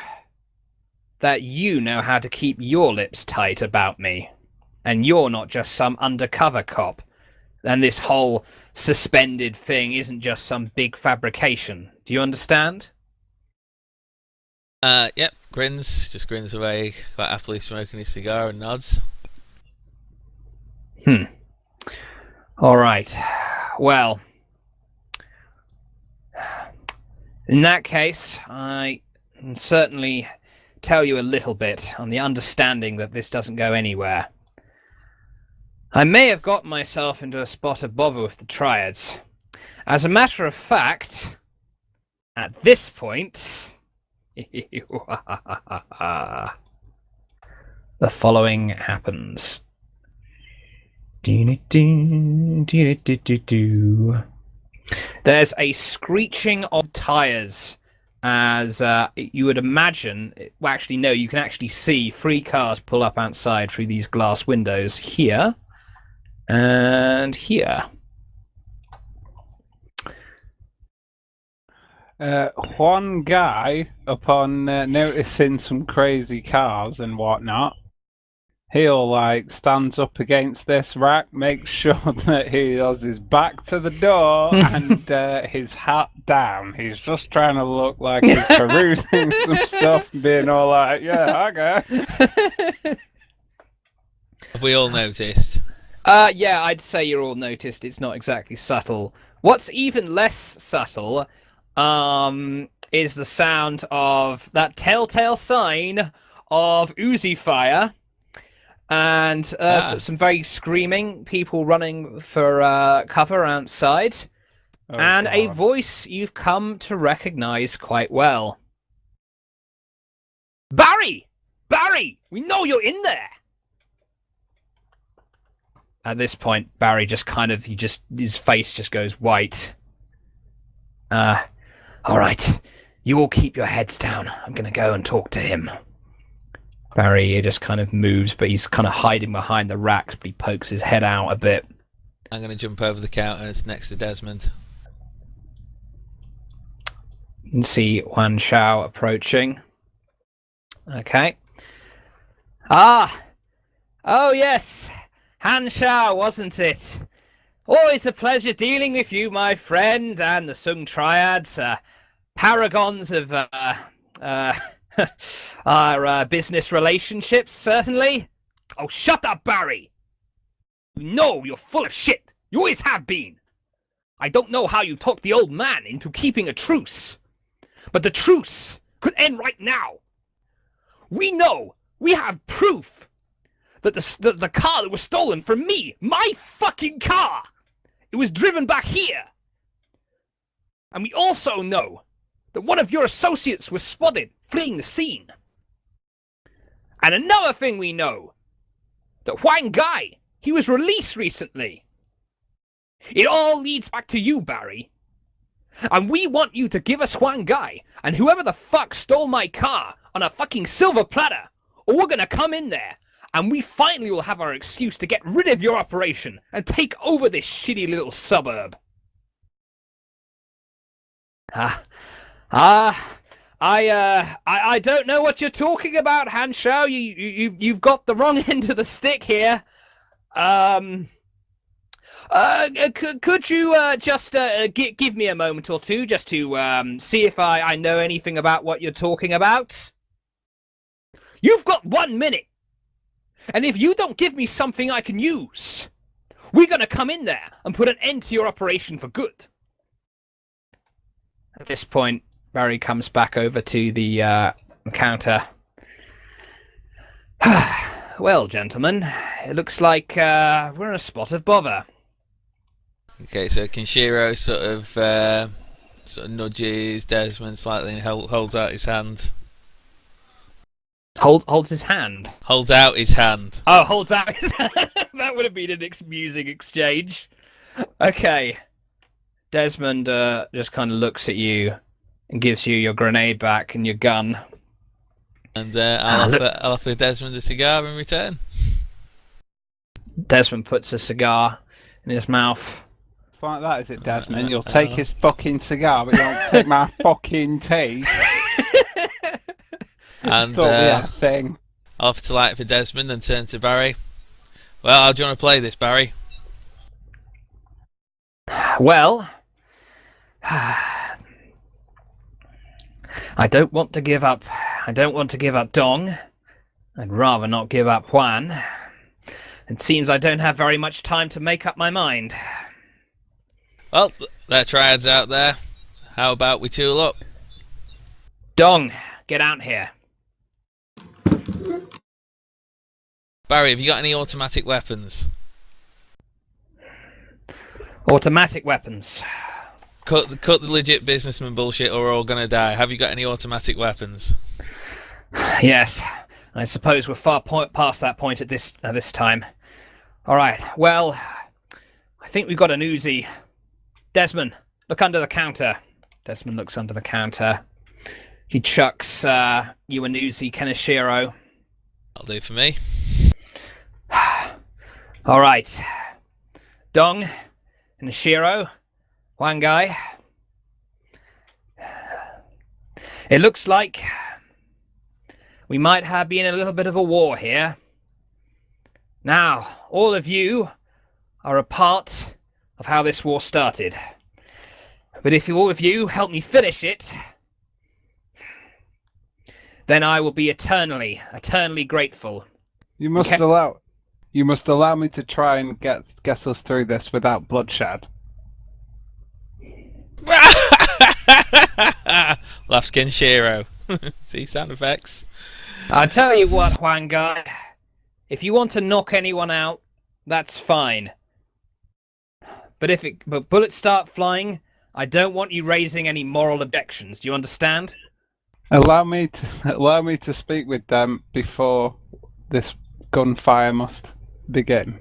that you know how to keep your lips tight about me, and you're not just some undercover cop, and this whole suspended thing isn't just some big fabrication. Do you understand? Yep, just grins away, quite happily smoking his cigar, and nods. All right. Well, in that case, I can certainly tell you a little bit on the understanding that this doesn't go anywhere. I may have got myself into a spot of bother with the Triads. As a matter of fact, at this point, the following happens. There's a screeching of tires as you would imagine. Well, actually, no, you can actually see 3 cars pull up outside through these glass windows here and here. One guy, upon noticing some crazy cars and whatnot, he'll like stands up against this rack, makes sure that he has his back to the door and his hat down. He's just trying to look like he's perusing some stuff and being all like, "Yeah, hi guys." Have we all noticed? Yeah, I'd say you're all noticed. It's not exactly subtle. What's even less subtle, is the sound of that telltale sign of Uzi fire, and some very screaming, people running for cover outside, and a voice you've come to recognize quite well. Barry! Barry! We know you're in there! At this point, Barry just his face just goes white. All right. You all keep your heads down. I'm going to go and talk to him. Barry just kind of moves, but he's kind of hiding behind the racks, but he pokes his head out a bit. I'm going to jump over the counter. It's next to Desmond. You can see Wan Shao approaching. Okay. Ah! Oh, yes! Han Shao, wasn't it? Always a pleasure dealing with you, my friend, and the Sung Triads, paragons of our business relationships, certainly. Oh, shut up, Barry! You know you're full of shit. You always have been. I don't know how you talked the old man into keeping a truce, but the truce could end right now. We know, we have proof that the car that was stolen from me, my fucking car, it was driven back here. And we also know that one of your associates was spotted fleeing the scene. And another thing we know, that Huang Gai, he was released recently. It all leads back to you, Barry. And we want you to give us Huang Gai and whoever the fuck stole my car on a fucking silver platter, or we're gonna come in there and we finally will have our excuse to get rid of your operation and take over this shitty little suburb. I don't know what you're talking about, Han Shao. You've got the wrong end of the stick here. Could you just give me a moment or two just to see if I know anything about what you're talking about? You've got 1 minute. And if you don't give me something I can use, we're gonna come in there and put an end to your operation for good. At this point, Barry comes back over to the counter. Well, gentlemen, it looks like we're in a spot of bother. Okay, so Kenshiro sort of nudges Desmond slightly and holds out his hand. Holds his hand. Holds out his hand. Oh, holds out his hand. That would have been an amusing exchange. Okay. Desmond just kind of looks at you and gives you your grenade back and your gun. And I'll offer Desmond a cigar in return. Desmond puts a cigar in his mouth. It's like that, is it, Desmond? You'll take his fucking cigar, but you won't take my fucking tea. And thing. I'll offer to light it for Desmond and turn to Barry. Well, how do you want to play this, Barry? Well, I don't want to give up. I don't want to give up Dong. I'd rather not give up Juan. It seems I don't have very much time to make up my mind. Well, there are triads out there. How about we tool up? Dong, get out here. Barry, have you got any automatic weapons? Automatic weapons. Cut the legit businessman bullshit or we're all gonna die. Have you got any automatic weapons? Yes. I suppose we're far past that point at this time. Alright, well, I think we've got an Uzi. Desmond, look under the counter. Desmond looks under the counter. He chucks you an Uzi Kenishiro. That'll do for me. Alright. Dong, Kenishiro, Huang Gai. It looks like we might be in a little bit of a war here. Now, all of you are a part of how this war started. But if all of you help me finish it, then I will be eternally grateful. You must allow me to try and get us through this without bloodshed. Laughs Kenshiro. See sound effects. I'll tell you what, Huang Guy. If you want to knock anyone out, that's fine. But bullets start flying, I don't want you raising any moral objections. Do you understand? Allow me to speak with them before this gunfire must begin.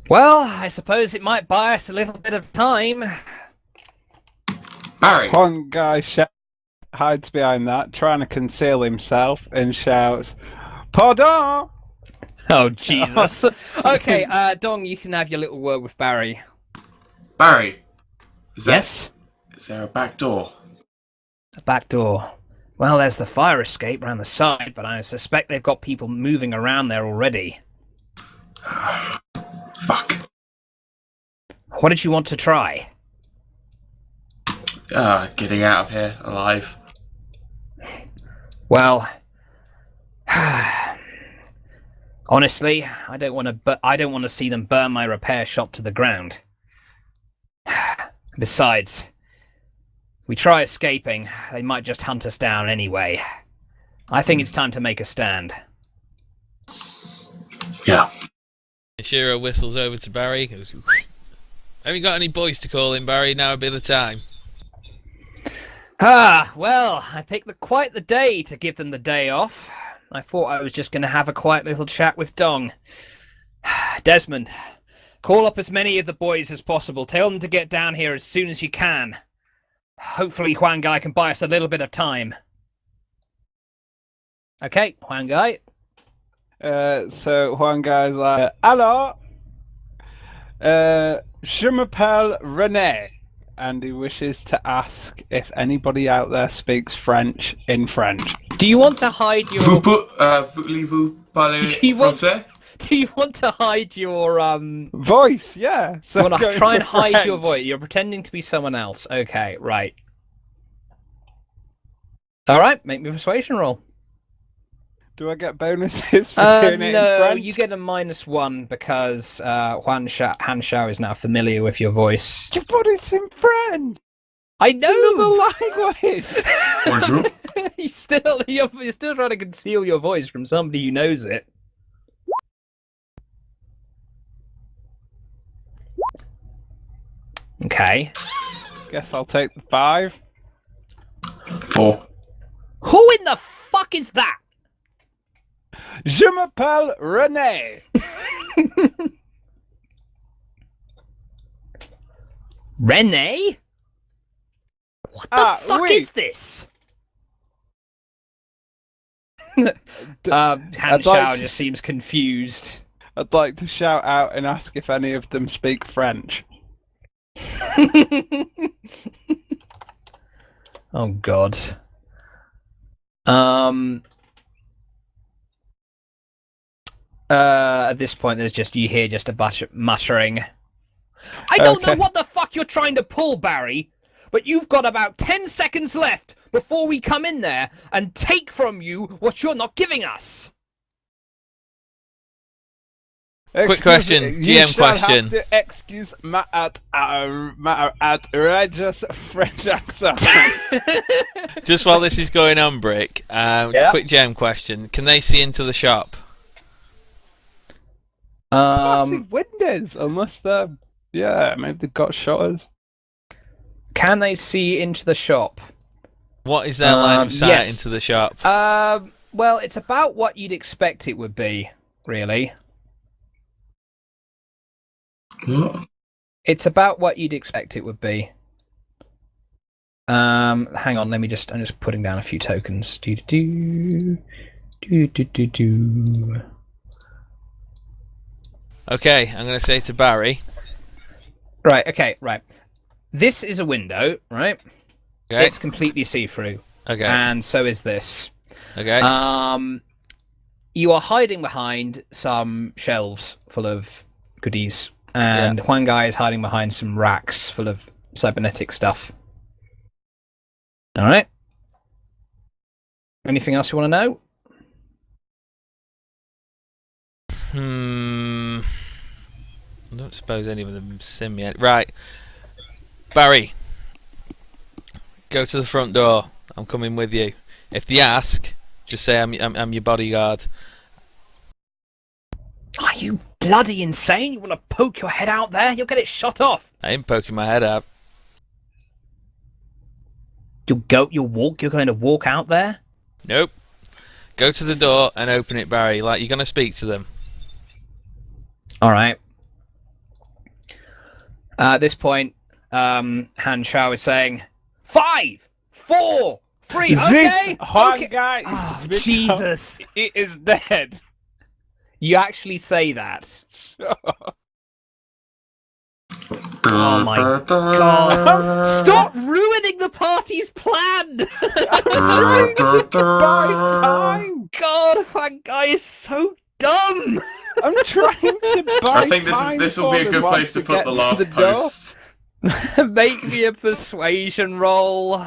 Well, I suppose it might buy us a little bit of time. Barry! One guy hides behind that, trying to conceal himself, and shouts, "Pardon!" Oh, Jesus. Okay, Dong, you can have your little word with Barry. Barry! Yes? Is there a back door? A back door. Well, there's the fire escape around the side, but I suspect they've got people moving around there already. Fuck. What did you want to try? Getting out of here alive. Well, honestly, I don't want to see them burn my repair shop to the ground. Besides, if we try escaping, they might just hunt us down anyway. I think it's time to make a stand. Yeah. Shiro whistles over to Barry. Goes, have you got any boys to call in, Barry? Now would be the time. Well, I picked quite the day to give them the day off. I thought I was just going to have a quiet little chat with Dong. Desmond, call up as many of the boys as possible. Tell them to get down here as soon as you can. Hopefully Huang Gai can buy us a little bit of time. Okay, Huang Gai. So Huang Gai's like, "Hello, je m'appelle René," and he wishes to ask if anybody out there speaks French in French. Do you want to hide your... Voulez-vous parler français? Do you want to hide your Voice, yeah. So you want to try and hide French. your voice? You're pretending to be someone else. Okay, right. All right, make me a persuasion roll. Do I get bonuses for doing it in No, French? you get a -1 because Han Shao is now familiar with your voice. But it's in French. I know. Another language. Bonjour. you're still trying to conceal your voice from somebody who knows it. Okay. Guess I'll take the 5. 4. Who in the fuck is that? Je m'appelle René. Rene? What the fuck oui. is this? Han I'd Shao like to- just seems confused. I'd like to shout out and ask if any of them speak French. Oh God. At this point, you hear just a bunch of muttering. I don't know what the fuck you're trying to pull, Barry, but you've got about 10 seconds left before we come in there and take from you what you're not giving us. Quick question, You GM shall question. Have to excuse my outrageous French accent. Just while this is going on, Brick, quick GM question. Can they see into the shop? Massive windows, unless they're maybe they've got shutters. Can they see into the shop? What is their line of sight yes. into the shop? Well, it's about what you'd expect it would be, really. What? It's about what you'd expect it would be. Hang on, I'm just putting down a few tokens. Okay, I'm going to say to Barry. Right, okay, right. This is a window, right? Okay. It's completely see-through. Okay. And so is this. Okay. You are hiding behind some shelves full of goodies, and Huang Gai is hiding behind some racks full of cybernetic stuff. All right. Anything else you want to know? I don't suppose any of them have seen me yet. Right. Barry, go to the front door. I'm coming with you. If they ask, just say I'm your bodyguard. Are you bloody insane? You want to poke your head out there? You'll get it shot off. I ain't poking my head out. You're going to walk out there? Nope. Go to the door and open it, Barry. Like you're going to speak to them. All right. At this point, Han Shao is saying, 5, 4, 3. This Okay. Huang Gai Oh, Jesus. It is dead. You actually say that. Oh my god. Stop ruining the party's plan! I'm trying to buy time. God, Huang Gai is so dumb! I'm trying to buy I think time. this will be a for good them place to once put get the to last the door. post. Make me a persuasion roll.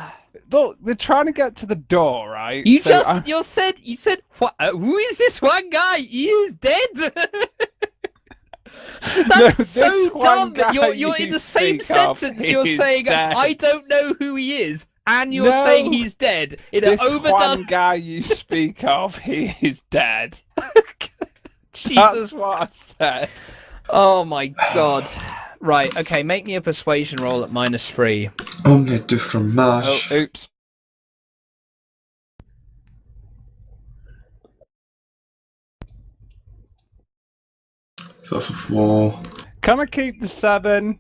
Look, they're trying to get to the door, right? You So you said, who is this one guy? He is dead. That's this so one dumb. That guy you're in you the same speak of, sentence. You're he's saying dead. I don't know who he is, and you're No. saying he's dead in an This one overdone. guy you speak of, he is dead. Jesus. That's what I said. Oh my god. Right. Okay. Make me a persuasion roll at -3. Omelette de Oh, fromage. oops. So that's a 4. Can I keep the 7?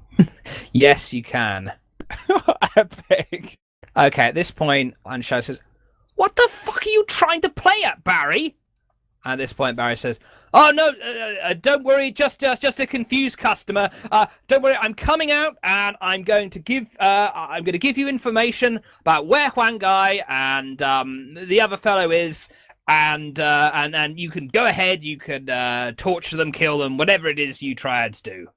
Yes, you can. Epic. Okay, at this point, Ansha says, "What the fuck are you trying to play at, Barry?" At this point, Barry says, "Oh no, don't worry, just a confused customer. Don't worry, I'm coming out and I'm going to give you information about where Huang Gai and the other fellow is, and you can go ahead, you can torture them, kill them, whatever it is you triads do."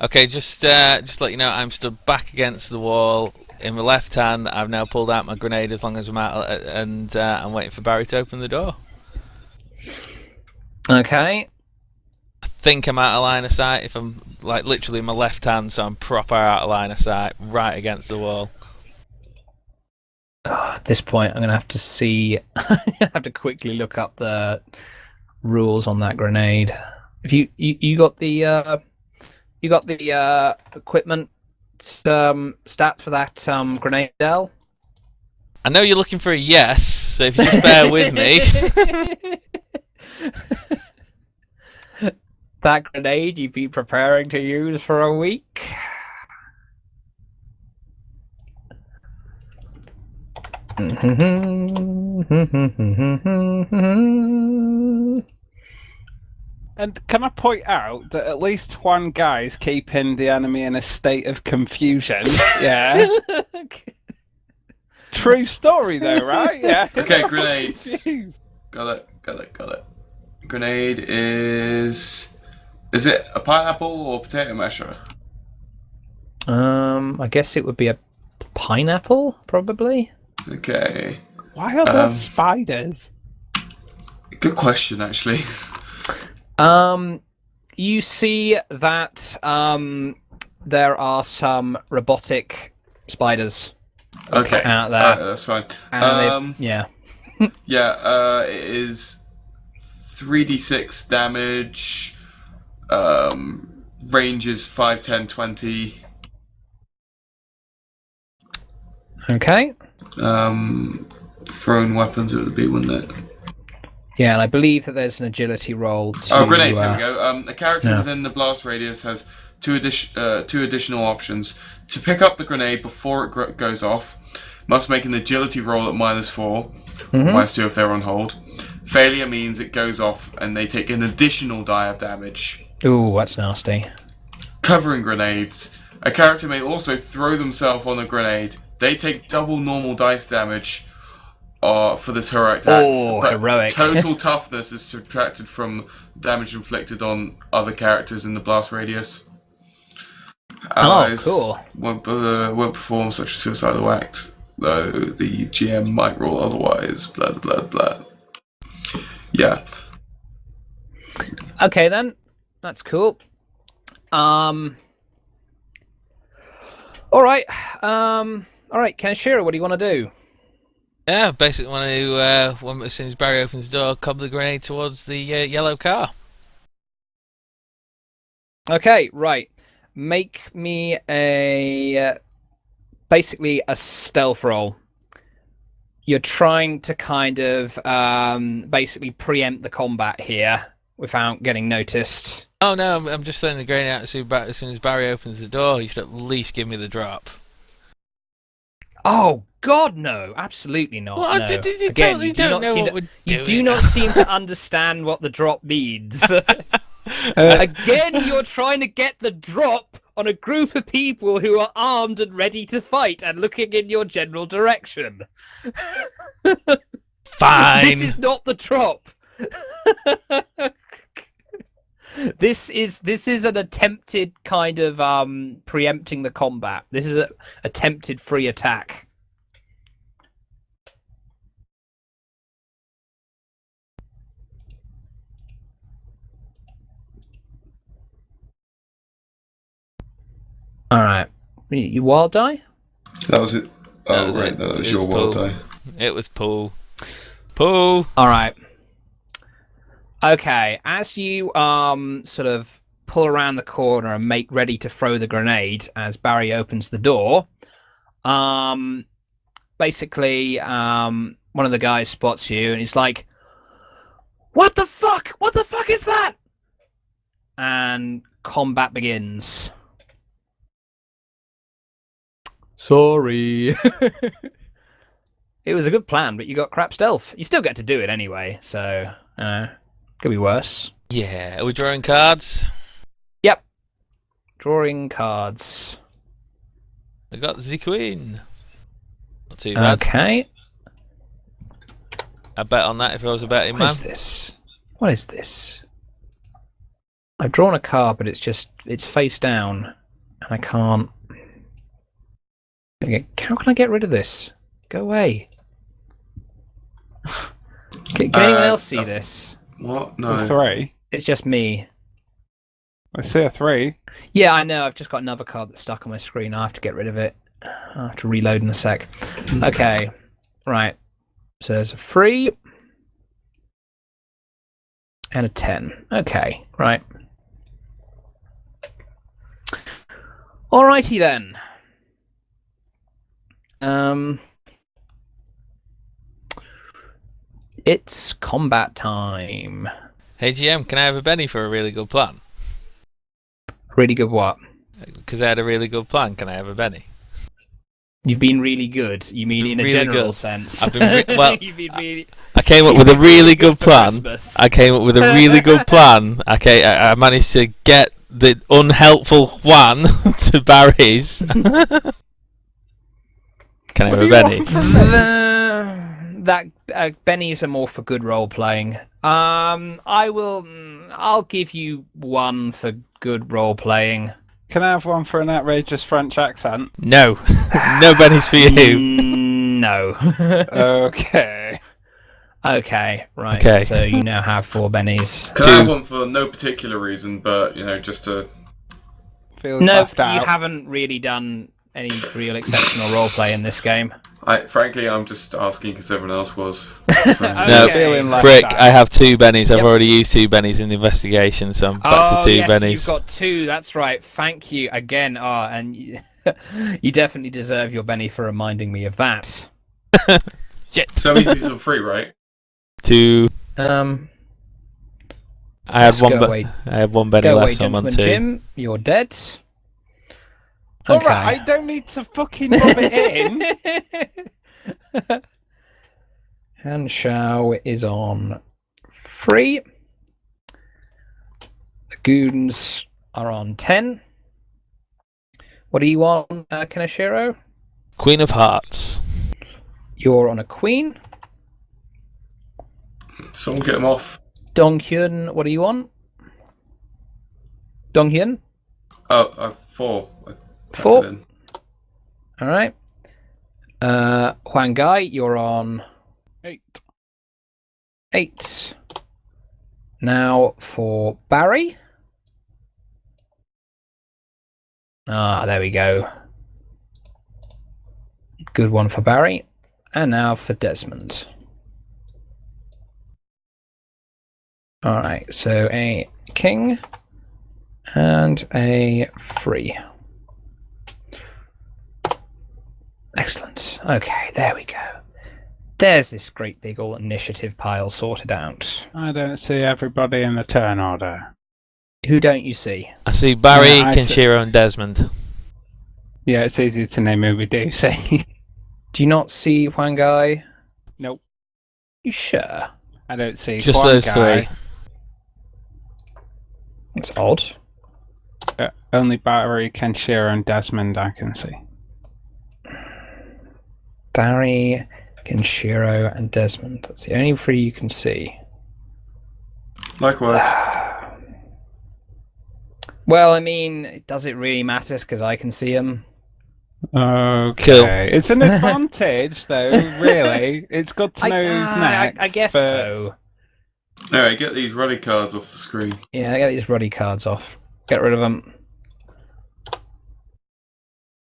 Okay, just let you know, I'm stood back against the wall. In my left hand, I've now pulled out my grenade as long as I'm out, and I'm waiting for Barry to open the door. Okay. I think I'm out of line of sight if I'm, like, literally in my left hand, so I'm proper out of line of sight, right against the wall. At this point, I'm gonna have to see. I'm gonna have to quickly look up the rules on that grenade. If you got the equipment stats for that grenade, Dell? I know you're looking for a yes, so if you just bear with me. That grenade you've been preparing to use for a week. And can I point out that at least Huang Gai is keeping the enemy in a state of confusion? Yeah. True story, though, right? Yeah. Okay, grenades. Confused. Got it. Grenade is it a pineapple or potato masher? I guess it would be a pineapple, probably. Okay. Why are there spiders? Good question, actually. You see that there are some robotic spiders Okay, out there. that's fine. And yeah. Yeah, it is 3d6 damage. Range is 5, 10, 20. Okay. Thrown weapons it would be, wouldn't it? Yeah, and I believe that there's an agility roll to... Oh, grenades, here we go. A character yeah. within the blast radius has two additional options. To pick up the grenade before it goes off, must make an agility roll at -4, -2 if they're on hold. Failure means it goes off and they take an additional die of damage. Ooh, that's nasty. Covering grenades. A character may also throw themselves on a grenade. They take double normal dice damage for this heroic act. Oh, but heroic. Total toughness is subtracted from damage inflicted on other characters in the blast radius. Allies cool. won't perform such a suicidal act, though the GM might rule otherwise. Blah blah blah. Yeah. Okay then, that's cool. All right. Kenshiro, what do you want to do? Yeah, basically want to, as soon as Barry opens the door, cob the grenade towards the yellow car. Okay, right. Make me basically a stealth roll. You're trying to kind of basically preempt the combat here without getting noticed. Oh no, I'm just throwing the grenade out as soon as Barry opens the door. You should at least give me the drop. Oh God, no! Absolutely not. Well, no. you Again, totally you do don't not know seem what to, we're you do doing. not seem to understand what the drop means. Again, you're trying to get the drop on a group of people who are armed and ready to fight and looking in your general direction. Fine. This is not the drop. This is an attempted kind of preempting the combat. This is an attempted free attack. All right, you wild die. That was it. That Oh was right, it. no, that was It your was wild Paul. die. It was Paul. Paul. All right. Okay, as you sort of pull around the corner and make ready to throw the grenade as Barry opens the door, basically one of the guys spots you and he's like, "What the fuck? What the fuck is that?" And combat begins. Sorry. It was a good plan, but you got crap stealth. You still get to do it anyway, so could be worse. Yeah, are we drawing cards? Yep. Drawing cards. I got the queen. Not too bad. Okay. I bet on that if I was a betting What man. is this? What is this? I've drawn a card, but it's face down, and I can't. How can I get rid of this? Go away. Can anyone else see this? What? No. A 3. It's just me. I see a 3. Yeah, I know. I've just got another card that's stuck on my screen. I have to get rid of it. I'll have to reload in a sec. Okay. Right. So there's a 3 and a 10. Okay. Right. Alrighty then. It's combat time. Hey GM, can I have a Benny for a really good plan? Really good what? Because I had a really good plan. Can I have a Benny? You've been really good. You mean in a Really general good. sense? I've been well. You've been really... I came up with a really good for plan. Christmas. I came up with a really good plan. Okay, I managed to get the unhelpful one to Barry's. Can I have a Benny? That Bennies are more for good role playing. I'll give you one for good role playing. Can I have one for an outrageous French accent? No, no Bennies for you. No. Okay. Okay, right. Okay. So you now have 4 Bennies. Can I have one for no particular reason, but just to. Feel No, left you out. haven't really done any real exceptional role play in this game. Frankly, I'm just asking because everyone else was. So. No, Okay. Feeling left Brick, out. I have 2 Bennies. I've Yep. already used 2 Bennies in the investigation, so I'm back to 2 yes, Bennies. you've got 2. That's right. Thank you again. And you definitely deserve your Benny for reminding me of that. Shit. So easy some free, right? 2. I had Let's one. go away. I had 1 Benny Go away, left, so I'm on gentleman 2. Jim. You're dead. Alright, I don't need to fucking rub it in. Hanshao is on 3. The goons are on 10. What are you on, Kaneshiro? Queen of Hearts. You're on a queen. Someone get him off. Donghyun, what do you want? Donghyun? Oh, 4. I tapped 4. it in. All right. Huang Gai, you're on 8. 8. Now for Barry. There we go. Good one for Barry. And now for Desmond. Alright, so a king and a free. Excellent. Okay, there we go. There's this great big old initiative pile sorted out. I don't see everybody in the turn order. Who don't you see? I see Barry, Yeah, I see. Kenshiro, and Desmond. Yeah, it's easy to name who we do see. Do you not see Huang Gai? Nope. You sure? I don't see Just Huang those Gai. 3. It's odd. Only Barry, Kenshiro, and Desmond I can see. Barry, Kenshiro, and Desmond. That's the only 3 you can see. Likewise. Well, I mean, does it really matter? Because I can see him. Okay. Cool. It's an advantage, though, really. It's good to know who's next. I guess but so. Anyway, get these ruddy cards off the screen. Yeah, get these ruddy cards off. Get rid of them.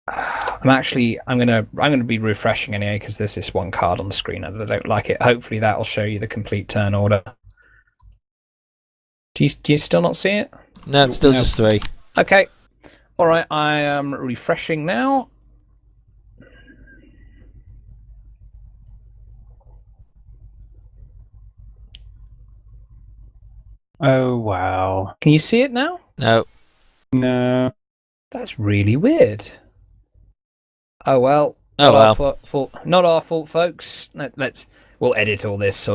I'm gonna be refreshing anyway because there's this one card on the screen and I don't like it. Hopefully that'll show you the complete turn order. Do you still not see it? No, it's still just 3. Okay. All right. I am refreshing now. Oh, wow. Can you see it now? No. No. That's really weird. Oh well. Oh, Not well. our fault. Not our fault, folks. We'll edit all this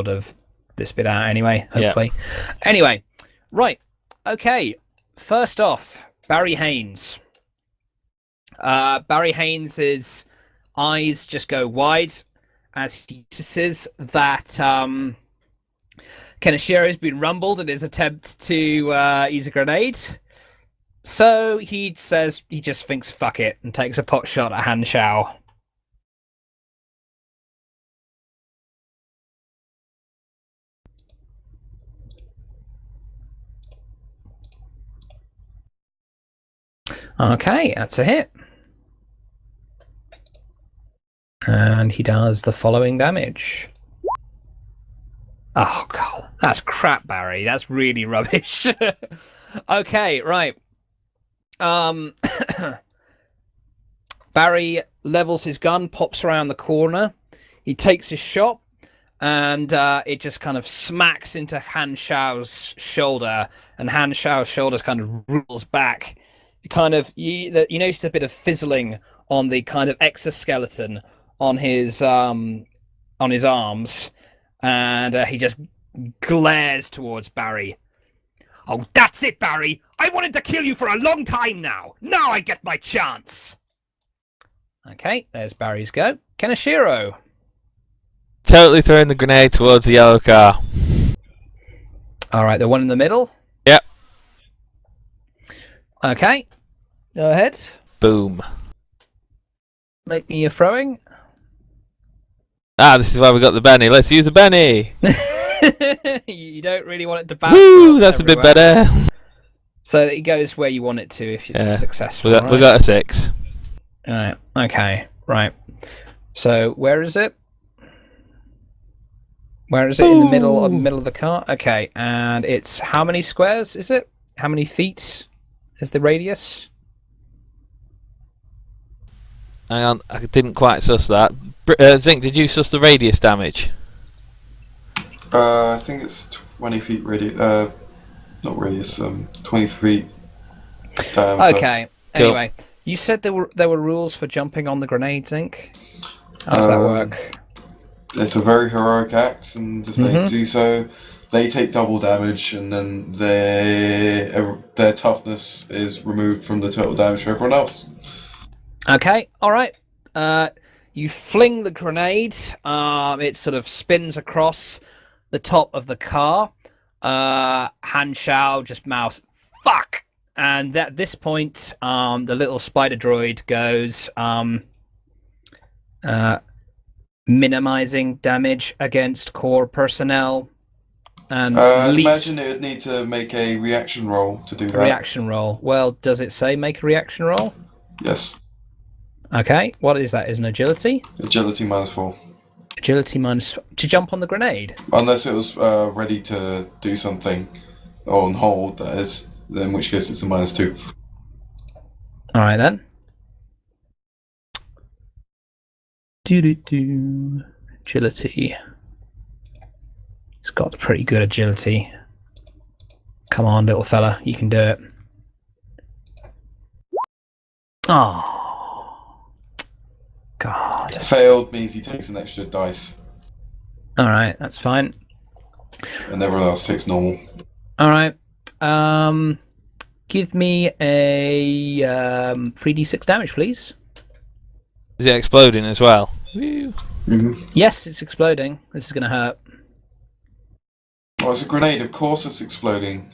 this bit out anyway. Hopefully. Yeah. Anyway, right. Okay. First off, Barry Haynes. Barry Haynes's eyes just go wide as he notices that Kenshiro has been rumbled in his attempt to use a grenade. So he says he just thinks fuck it and takes a pot shot at Han Shao. Okay, that's a hit. And he does the following damage. Oh god, that's crap, Barry. That's really rubbish. Okay, right. Barry levels his gun, pops around the corner. He takes his shot, and it just kind of smacks into Han Shao's shoulder, and Han Shao's shoulders kind of rolls back. You notice a bit of fizzling on the kind of exoskeleton on his arms, and he just glares towards Barry. Oh, that's it, Barry! I wanted to kill you for a long time now! Now I get my chance! Okay, there's Barry's go. Kenshiro. Totally throwing the grenade towards the yellow car. Alright, the one in the middle? Yep. Okay. Go ahead. Boom. Make me a throwing. Ah, this is why we got the Benny. Let's use the Benny! You don't really want it to bounce. Woo! That's everywhere. A bit better. So it goes where you want it to if it's successful. We got a 6. Alright, okay, right. So where is it? Where is it? In the middle of the car? Okay, and it's how many squares is it? How many feet is the radius? Hang on, I didn't quite suss that. Zinc, did you suss the radius damage? I think it's 20 feet radius. Not radius. 20 feet diameter. Okay. Cool. Anyway, you said there were rules for jumping on the grenade, Zinc. How does that work? It's a very heroic act, and if they do so, they take double damage, and then their toughness is removed from the total damage for everyone else. Okay. All right. You fling the grenade. It sort of spins across the top of the car, Han Shao just mouths "fuck," and at this point, the little spider droid goes, minimizing damage against core personnel, and I'd leaps imagine it would need to make a reaction roll to do a that. reaction roll. Well, does it say make a reaction roll? Yes. Okay, what is that? Is an agility? Agility -4. Agility minus to jump on the grenade. Unless it was ready to do something, or on hold, that is. In which case it's a -2. All right then. Do. Agility. It's got pretty good agility. Come on, little fella, you can do it. Oh, God. Failed means he takes an extra dice, All right, that's fine. and everyone else takes normal. All right. Give me a 3d6 damage, please. Is it exploding as well? Woo. Yes, it's exploding. This is going to hurt. Oh, it's a grenade. Of course, it's exploding.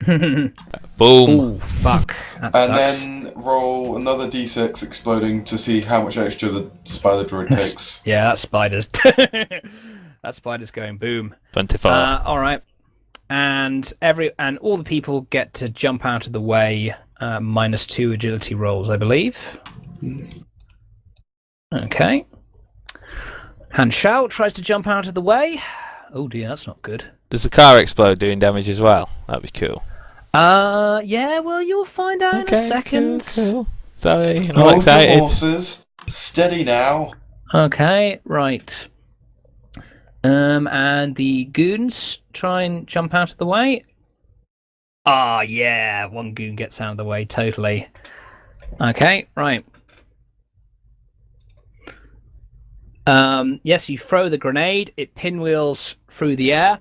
Boom. Oh, fuck. That And sucks. then roll another d6 exploding to see how much extra the spider droid takes. Yeah, that spider's... that spider's going boom. 24. All right. And all the people get to jump out of the way, -2 agility rolls, I believe. Okay. Han Shao tries to jump out of the way. Oh dear, that's not good. Does the car explode doing damage as well? That'd be cool. Yeah, well, you'll find out in a second. Cool. Sorry, I'm all Hold your excited. horses. Steady now. Okay, right. And the goons try and jump out of the way. Ah, yeah, one goon gets out of the way, totally. Okay, right. Yes, you throw the grenade. It pinwheels through the air.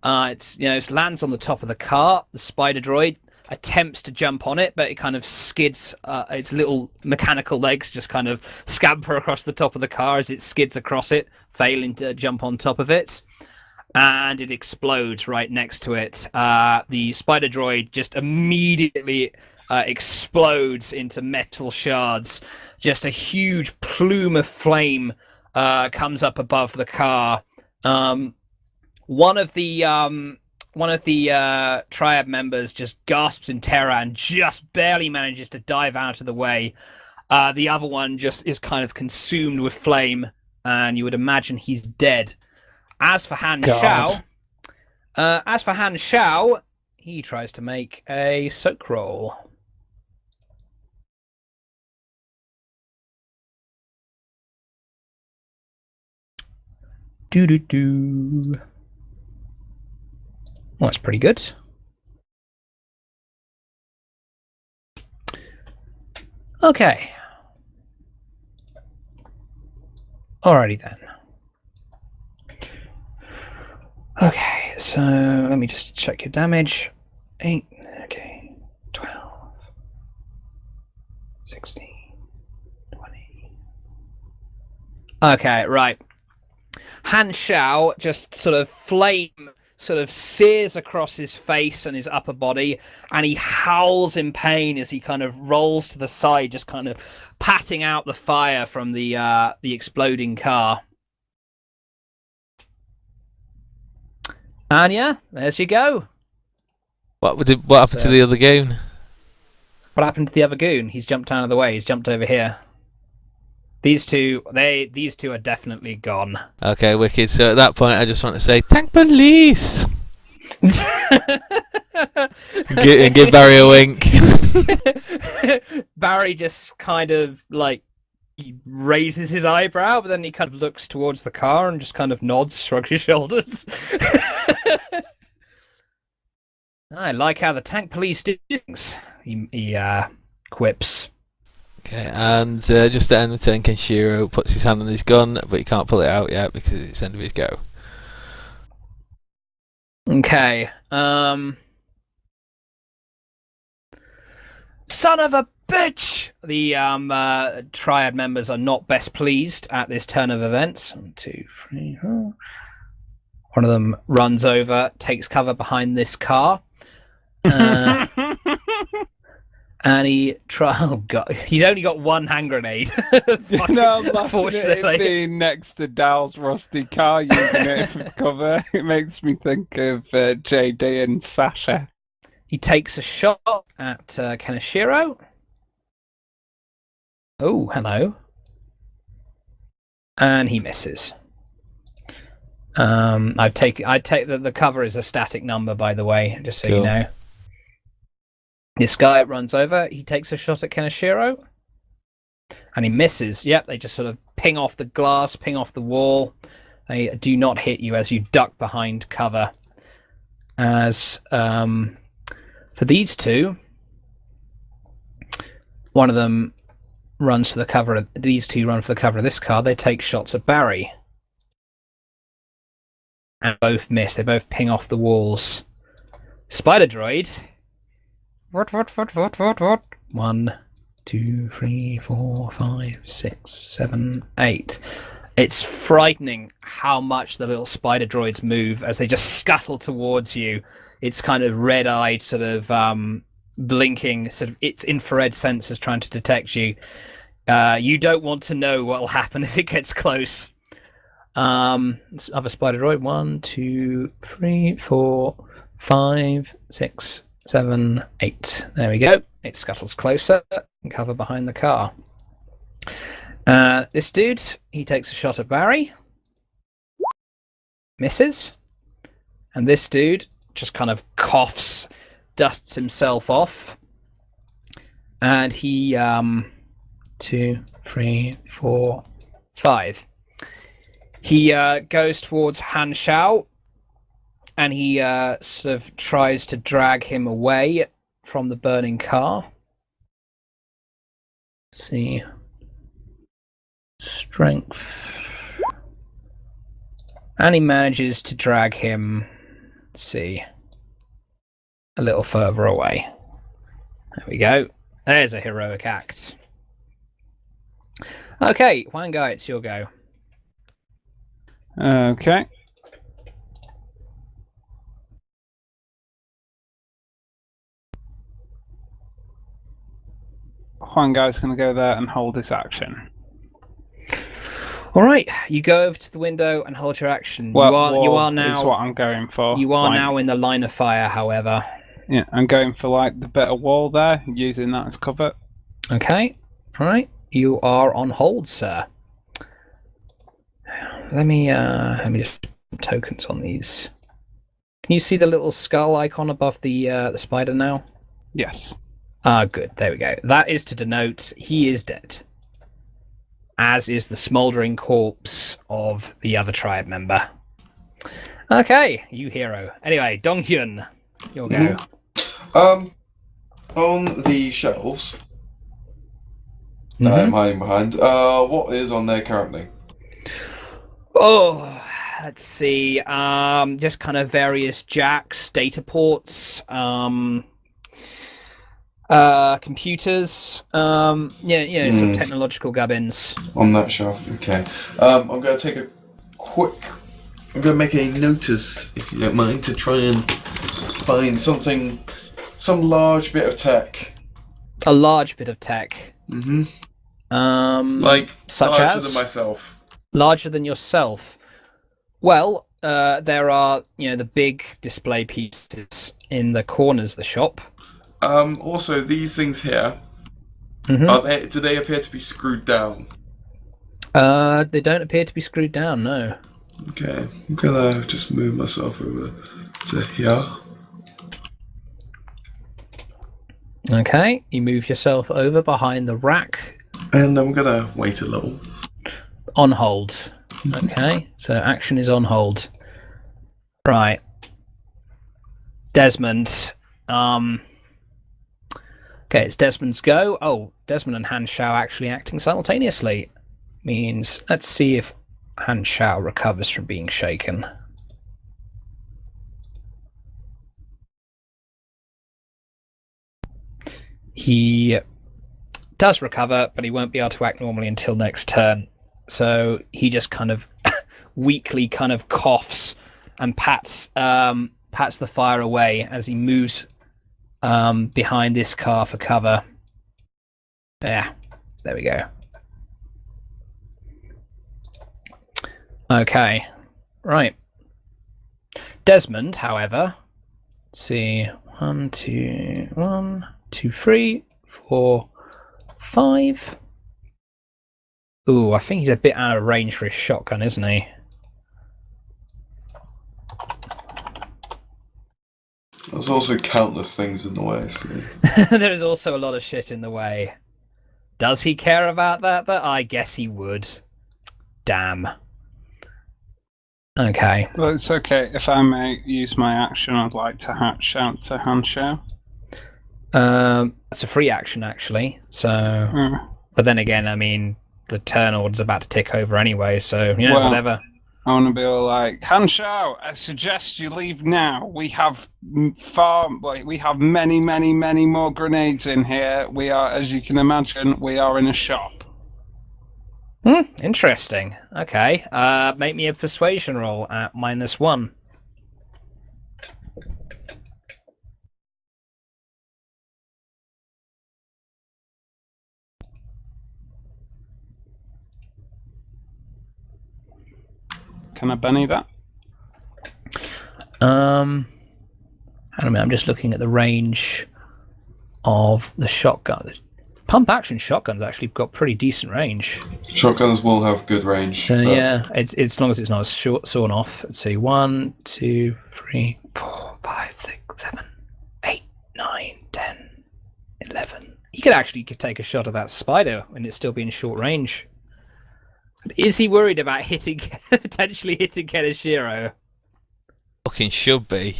It lands on the top of the car. The spider droid attempts to jump on it, but it kind of skids. Its little mechanical legs just kind of scamper across the top of the car as it skids across it, failing to jump on top of it. And it explodes right next to it. The spider droid just immediately explodes into metal shards. Just a huge plume of flame comes up above the car. One of the triad members just gasps in terror and just barely manages to dive out of the way. The other one just is kind of consumed with flame, and you would imagine he's dead. As for Han Shao, he tries to make a soak roll. Well, that's pretty good. Okay. Alrighty then. Okay, so let me just check your damage. 8, okay, 12, 16, 20. Okay, right. Han Shao just sort of flame sears across his face and his upper body, and he howls in pain as he kind of rolls to the side, just kind of patting out the fire from the exploding car. And yeah, there's you go. What happened to the other goon? What happened to the other goon? He's jumped out of the way. He's jumped over here. These two are definitely gone. Okay, wicked. So at that point, I just want to say, "Tank police," and give Barry a wink. Barry just kind of he raises his eyebrow, but then he kind of looks towards the car and just kind of nods, shrugs his shoulders. I like how the tank police do things. He quips. Okay, and just to end the turn, Kenshiro puts his hand on his gun, but he can't pull it out yet because it's the end of his go. Okay. Son of a bitch! The triad members are not best pleased at this turn of events. 1, 2, 3, 4. One of them runs over, takes cover behind this car. And oh god, he's only got one hand grenade. Fortunately, being next to Dal's rusty car using it for cover, it makes me think of JD and Sasha. He takes a shot at Kenishiro. Oh, hello. And he misses. I take the cover is a static number, by the way, just so you know. This guy runs over, he takes a shot at Kenishiro, and he misses. Yep, they just sort of ping off the glass, ping off the wall. They do not hit you as you duck behind cover. As for these two, one of them runs for the cover. These two run for the cover of this car. They take shots at Barry. And both miss. They both ping off the walls. Spider Droid. What? 1, 2, 3, 4, 5, 6, 7, 8. It's frightening how much the little spider droids move as they just scuttle towards you. It's kind of red-eyed, sort of blinking, sort of its infrared sensors trying to detect you. You don't want to know what will happen if it gets close. Other spider droid. 1, 2, 3, 4, 5, 6, 7, 8. There we go. It scuttles closer and cover behind the car. This dude, he takes a shot at Barry. Misses. And this dude just kind of coughs, dusts himself off. And he, 2, 3, 4, 5. He goes towards Han Shao. And he sort of tries to drag him away from the burning car. Let's see. Strength. And he manages to drag him, let's see, a little further away. There we go. There's a heroic act. Okay, Huang Gai, it's your go. Okay. Huang Gai's going to go there and hold his action. All right, you go over to the window and hold your action. Well, you are now. Is what I'm going for. You are now in the line of fire, however. Yeah, I'm going for like the better wall there, using that as cover. Okay, all right. You are on hold, sir. Let me just put tokens on these. Can you see the little skull icon above the spider now? Yes. Ah, good. There we go. That is to denote he is dead. As is the smouldering corpse of the other tribe member. Okay, you hero. Anyway, Donghyun, your go. On the shelves that I'm hiding behind, what is on there currently? Oh, let's see. Just kind of various jacks, data ports, computers, sort of technological gubbins. On that shelf, okay. I'm going to take a quick... I'm going to make a notice, if you don't mind, to try and find some large bit of tech. A large bit of tech? Mm-hmm. Like, such larger as? than myself. Larger than yourself? Well, there are, the big display pieces in the corners of the shop. Also, these things here, do they appear to be screwed down? They don't appear to be screwed down, no. Okay, I'm gonna just move myself over to here. Okay, you move yourself over behind the rack. And I'm gonna wait a little. On hold. Okay, so action is on hold. Right. Desmond. Okay, it's Desmond's go. Oh, Desmond and Han Shao actually acting simultaneously. Means, let's see if Han Shao recovers from being shaken. He does recover, but he won't be able to act normally until next turn. So he just kind of weakly kind of coughs and pats the fire away as he moves behind this car for cover. Yeah, there we go. Okay, right. Desmond, however, let's see, 1, 2, 3, 4, 5. Ooh, I think he's a bit out of range for his shotgun, isn't he? There's also countless things in the way. So. There is also a lot of shit in the way. Does he care about that? I guess he would. Damn. Okay. Well, it's okay. If I may use my action, I'd like to shout to Hanshao. It's a free action, actually. So, but then again, I mean, the turn order's about to tick over anyway. So, well, whatever. I want to be all like, Hanshao, I suggest you leave now. We have many, many, many more grenades in here. We are, as you can imagine, we are in a shop. Interesting. Okay. Make me a persuasion roll at -1. Can I Benny that? I don't know. I'm just looking at the range of the shotgun. Pump action shotgun's actually got pretty decent range. Shotguns will have good range. So yeah, it's as long as it's not sawn off. Let's see, 1, 2, 3, 4, 5, 6, 7, 8, 9, 10, 11. You could take a shot at that spider and it still be in short range. But is he worried about potentially hitting Kenishiro? Fucking should be.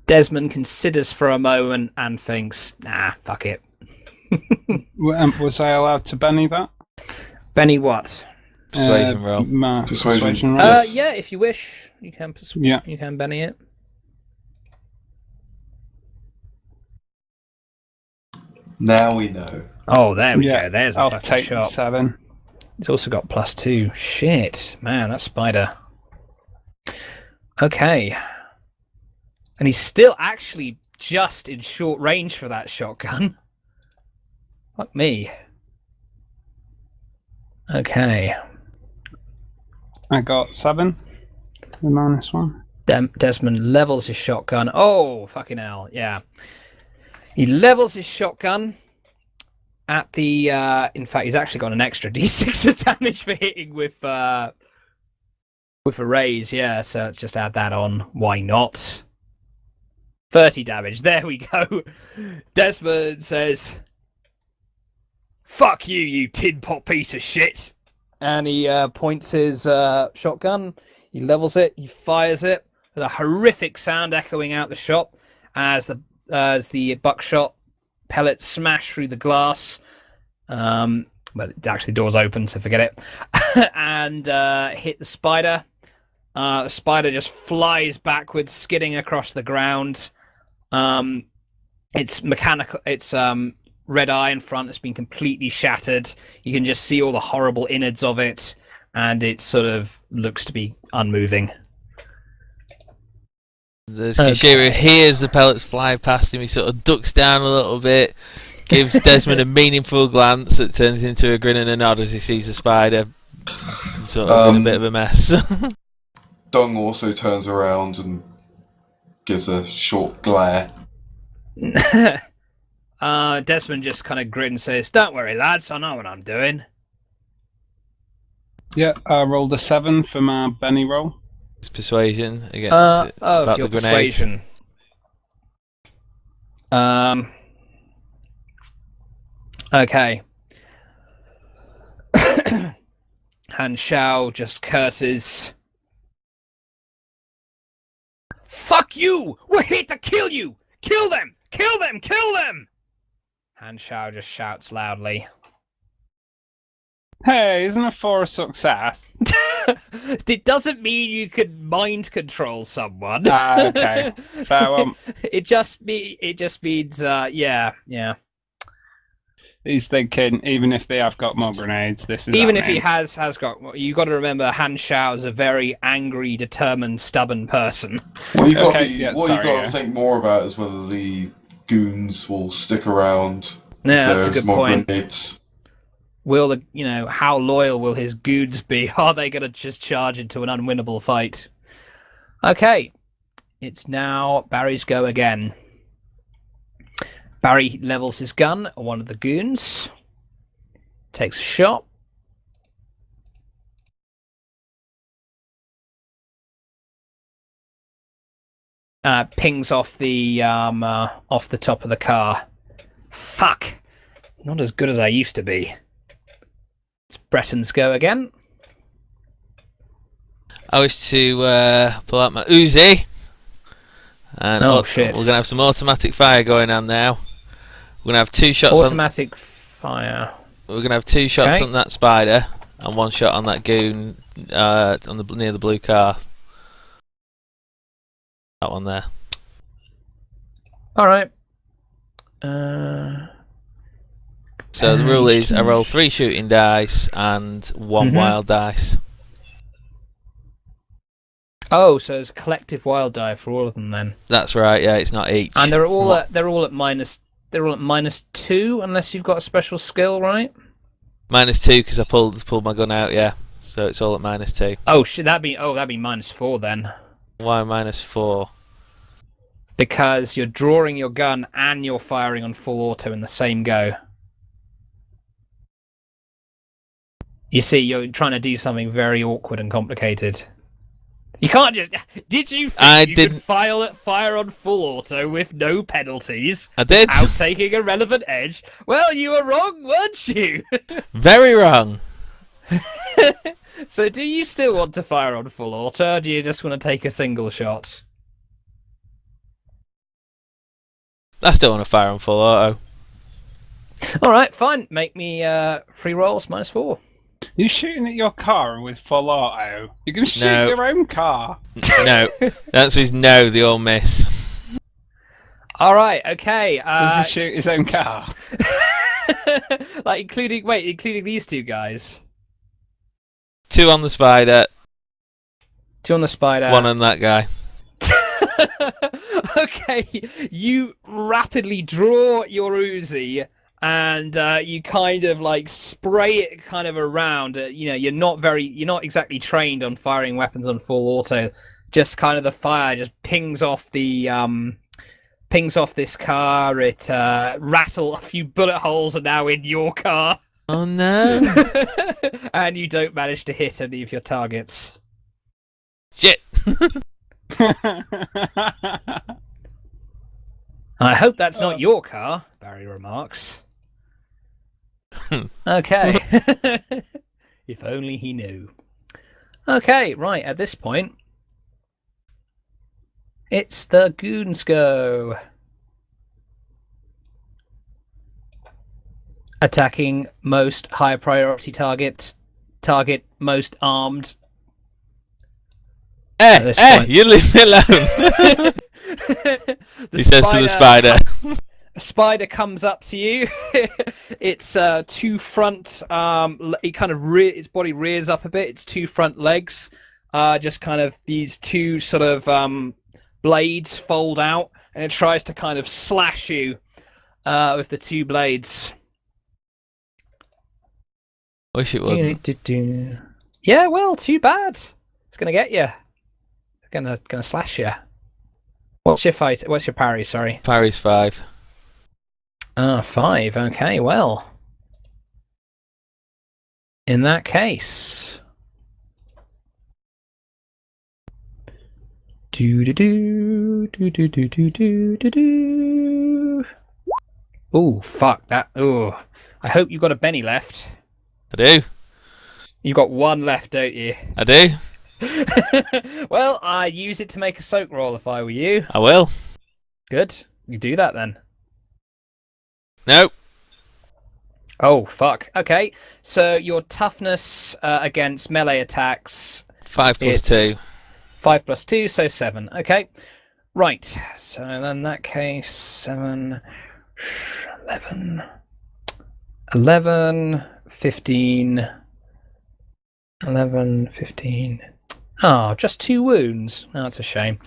Desmond considers for a moment and thinks, nah, fuck it. Was I allowed to Benny that? Benny what? Persuasion roll. Persuasion roll. Yes. Yeah, if you wish, you can you can Benny it. Now we know. Oh, there we go. There's a I'll fucking take shot. 7. It's also got +2. Shit, man, that spider. Okay. And he's still actually just in short range for that shotgun. Fuck me. Okay. I got 7. The -1. Desmond levels his shotgun. Oh, fucking hell, yeah. He levels his shotgun at the... in fact, he's actually got an extra d6 of damage for hitting with a raise, yeah, so let's just add that on. Why not? 30 damage. There we go. Desmond says, "Fuck you, you tin pot piece of shit." And he points his shotgun. He levels it. He fires it. There's a horrific sound echoing out the shop as the buckshot pellets smash through the glass. But actually, the door's open, so forget it. And hit the spider. The spider just flies backwards, skidding across the ground. It's mechanical. It's red eye in front. It's been completely shattered. You can just see all the horrible innards of it, and it sort of looks to be unmoving. Kenshiro hears the pellets fly past him. He sort of ducks down a little bit, gives Desmond a meaningful glance that turns into a grin and a nod as he sees the spider sort of in a bit of a mess. Dong also turns around and gives a short glare. Desmond just kind of grins and says, "Don't worry, lads, I know what I'm doing." Yeah, I rolled a 7 for my Benny roll. It's persuasion again. About your the grenades. persuasion. Okay. Han Shao just curses. "Fuck you! We're here to kill you! Kill them! Kill them! Kill them!" Han Shao just shouts loudly. Hey, isn't it for a success? It doesn't mean you can mind control someone. Okay. Fair one. It just means, yeah. He's thinking, even if they have got more grenades, this is Even if happening. he has got, you got to remember, Han Shao is a very angry, determined, stubborn person. What you got Okay, to yeah, what sorry, you got yeah. to think more about is whether the goons will stick around. Yeah, if that's a there's good more point. grenades. Will the, how loyal will his goons be? Are they going to just charge into an unwinnable fight? Okay, it's now Barry's go again. Barry levels his gun at one of the goons. Takes a shot. Pings off the top of the car. Fuck! Not as good as I used to be. It's Breton's go again. I wish to pull out my Uzi. And Shit. we're gonna have some automatic fire going on now. We're gonna have 2 shots Automatic fire. We're gonna have 2 shots Okay. on that spider and 1 shot on that goon near the blue car. That one there. All right. So the rule is I roll 3 shooting dice and 1 wild dice. Oh, so there's a collective wild die for all of them then, That's right. Yeah, it's not each. and they're all at -2 unless you've got a special skill, right? -2 because I pulled my gun out. Yeah, so it's all at -2. Oh shit, that'd be -4 then, Why -4? because you're drawing your gun and you're firing on full auto in the same go. You see, you're trying to do something very awkward and complicated. You can't just. Did you think you could fire on full auto with no penalties I did. without taking a relevant edge? Well, you were wrong, weren't you? Very wrong. So, do you still want to fire on full auto, or do you just want to take a single shot? I still want to fire on full auto. All right, fine. Make me free rolls -4. You're shooting at your car with full auto. You're going to shoot No. your own car. No, the answer is no. They all miss. All right, okay. Does he shoot his own car? including these two guys. 2 on the spider, 2 on the spider. 1 on that guy. Okay, you rapidly draw your Uzi and you kind of like spray it kind of around. You're not exactly trained on firing weapons on full auto. Just kind of the fire just pings off this car. It a few bullet holes are now in your car. Oh no! And you don't manage to hit any of your targets. Shit! I hope that's not your car, Barry remarks. Okay. If only he knew. Okay, right, at this point, it's the goons go. Attacking most high priority targets. Target most armed. This point. You leave me alone! He says to the spider. A spider comes up to you. It's 2 front. It kind of its body rears up a bit. Its 2 front legs, just kind of these 2 sort of blades fold out, and it tries to kind of slash you with the 2 blades. Wish it wouldn't. Yeah, well, too bad. It's gonna get you. It's gonna slash you. What's your fight? What's your parry? Sorry. Parry's 5. 5. Okay, well. In that case. Oh, fuck that. Oh. I hope you got a Benny left. I do. You got 1 left, don't you? I do. Well, I'd use it to make a soak roll if I were you. I will. Good. You do that then. Nope. Oh, fuck. Okay. So your toughness against melee attacks... 5 plus It's- 2. 5 plus 2, so 7. Okay. Right. So in that case, 7, 11, 11, 15... 11, 15... Oh, just 2 wounds. Oh, that's a shame.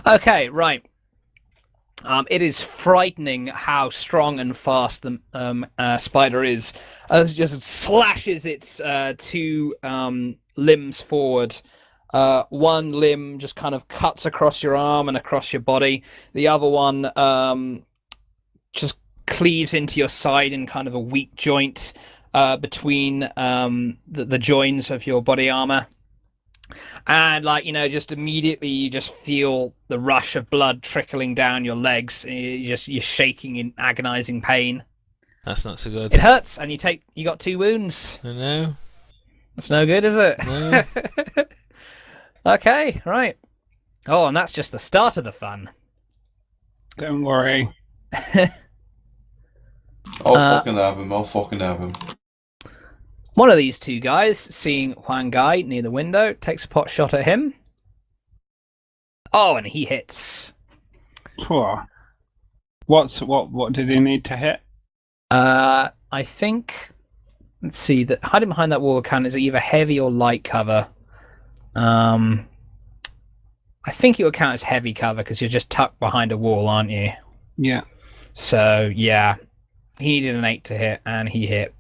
Okay, right. It is frightening how strong and fast the spider is. It just slashes its 2 limbs forward. One limb just kind of cuts across your arm and across your body. The other one just cleaves into your side in kind of a weak joint between the joins of your body armor. And just immediately you just feel the rush of blood trickling down your legs. You're shaking in agonizing pain. That's not so good. It hurts, and you got 2 wounds. I know. That's no good, is it? No. Okay, right. Oh, and that's just the start of the fun. Don't worry. I'll fucking have him. One of these 2 guys, seeing Huang Gai near the window, takes a pot shot at him. Oh, and he hits. Poor. What did he need to hit? I think. Let's see. That hiding behind that wall can is either heavy or light cover. I think it would count as heavy cover because you're just tucked behind a wall, aren't you? Yeah. So yeah, he needed an 8 to hit, and he hit.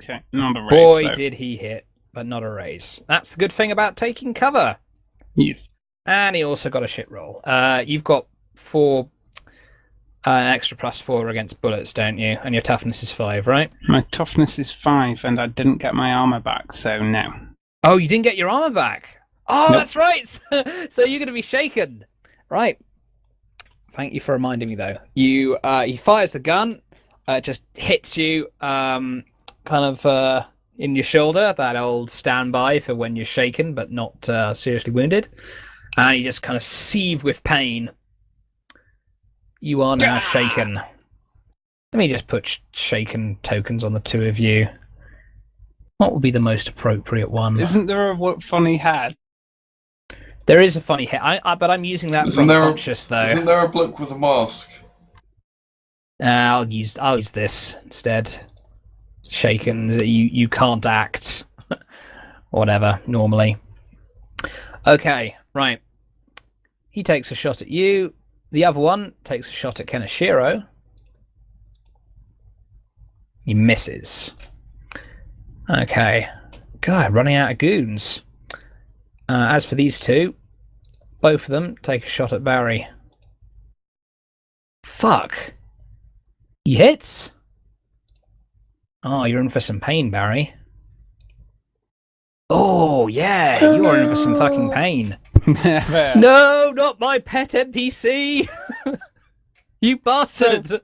Okay, not a raise. Boy, though. did he hit, but not a raise. That's the good thing about taking cover. Yes. And he also got a shit roll. You've got 4, an extra +4 against bullets, don't you? And your toughness is 5, right? My toughness is 5, and I didn't get my armor back, so no. Oh, you didn't get your armor back. Oh, Nope. That's right. So you're going to be shaken, right? Thank you for reminding me, though. He fires the gun, just hits you, kind of in your shoulder, that old standby for when you're shaken but not seriously wounded, and you just kind of seethe with pain. You are now shaken. Let me just put shaken tokens on the 2 of you. What would be the most appropriate one? Isn't there a funny head? There is a funny hit, but I'm using that for unconscious, though. Isn't there a bloke with a mask? I'll use this instead. Shaken, you can't act. Whatever, normally. Okay, right. He takes a shot at you. The other one takes a shot at Kenishiro. He misses. Okay. God, running out of goons. As for these 2, both of them take a shot at Barry. Fuck. He hits? Oh, you're in for some pain, Barry. Oh, yeah, you're in for some fucking pain. Never. No, not my pet NPC! You bastard! So,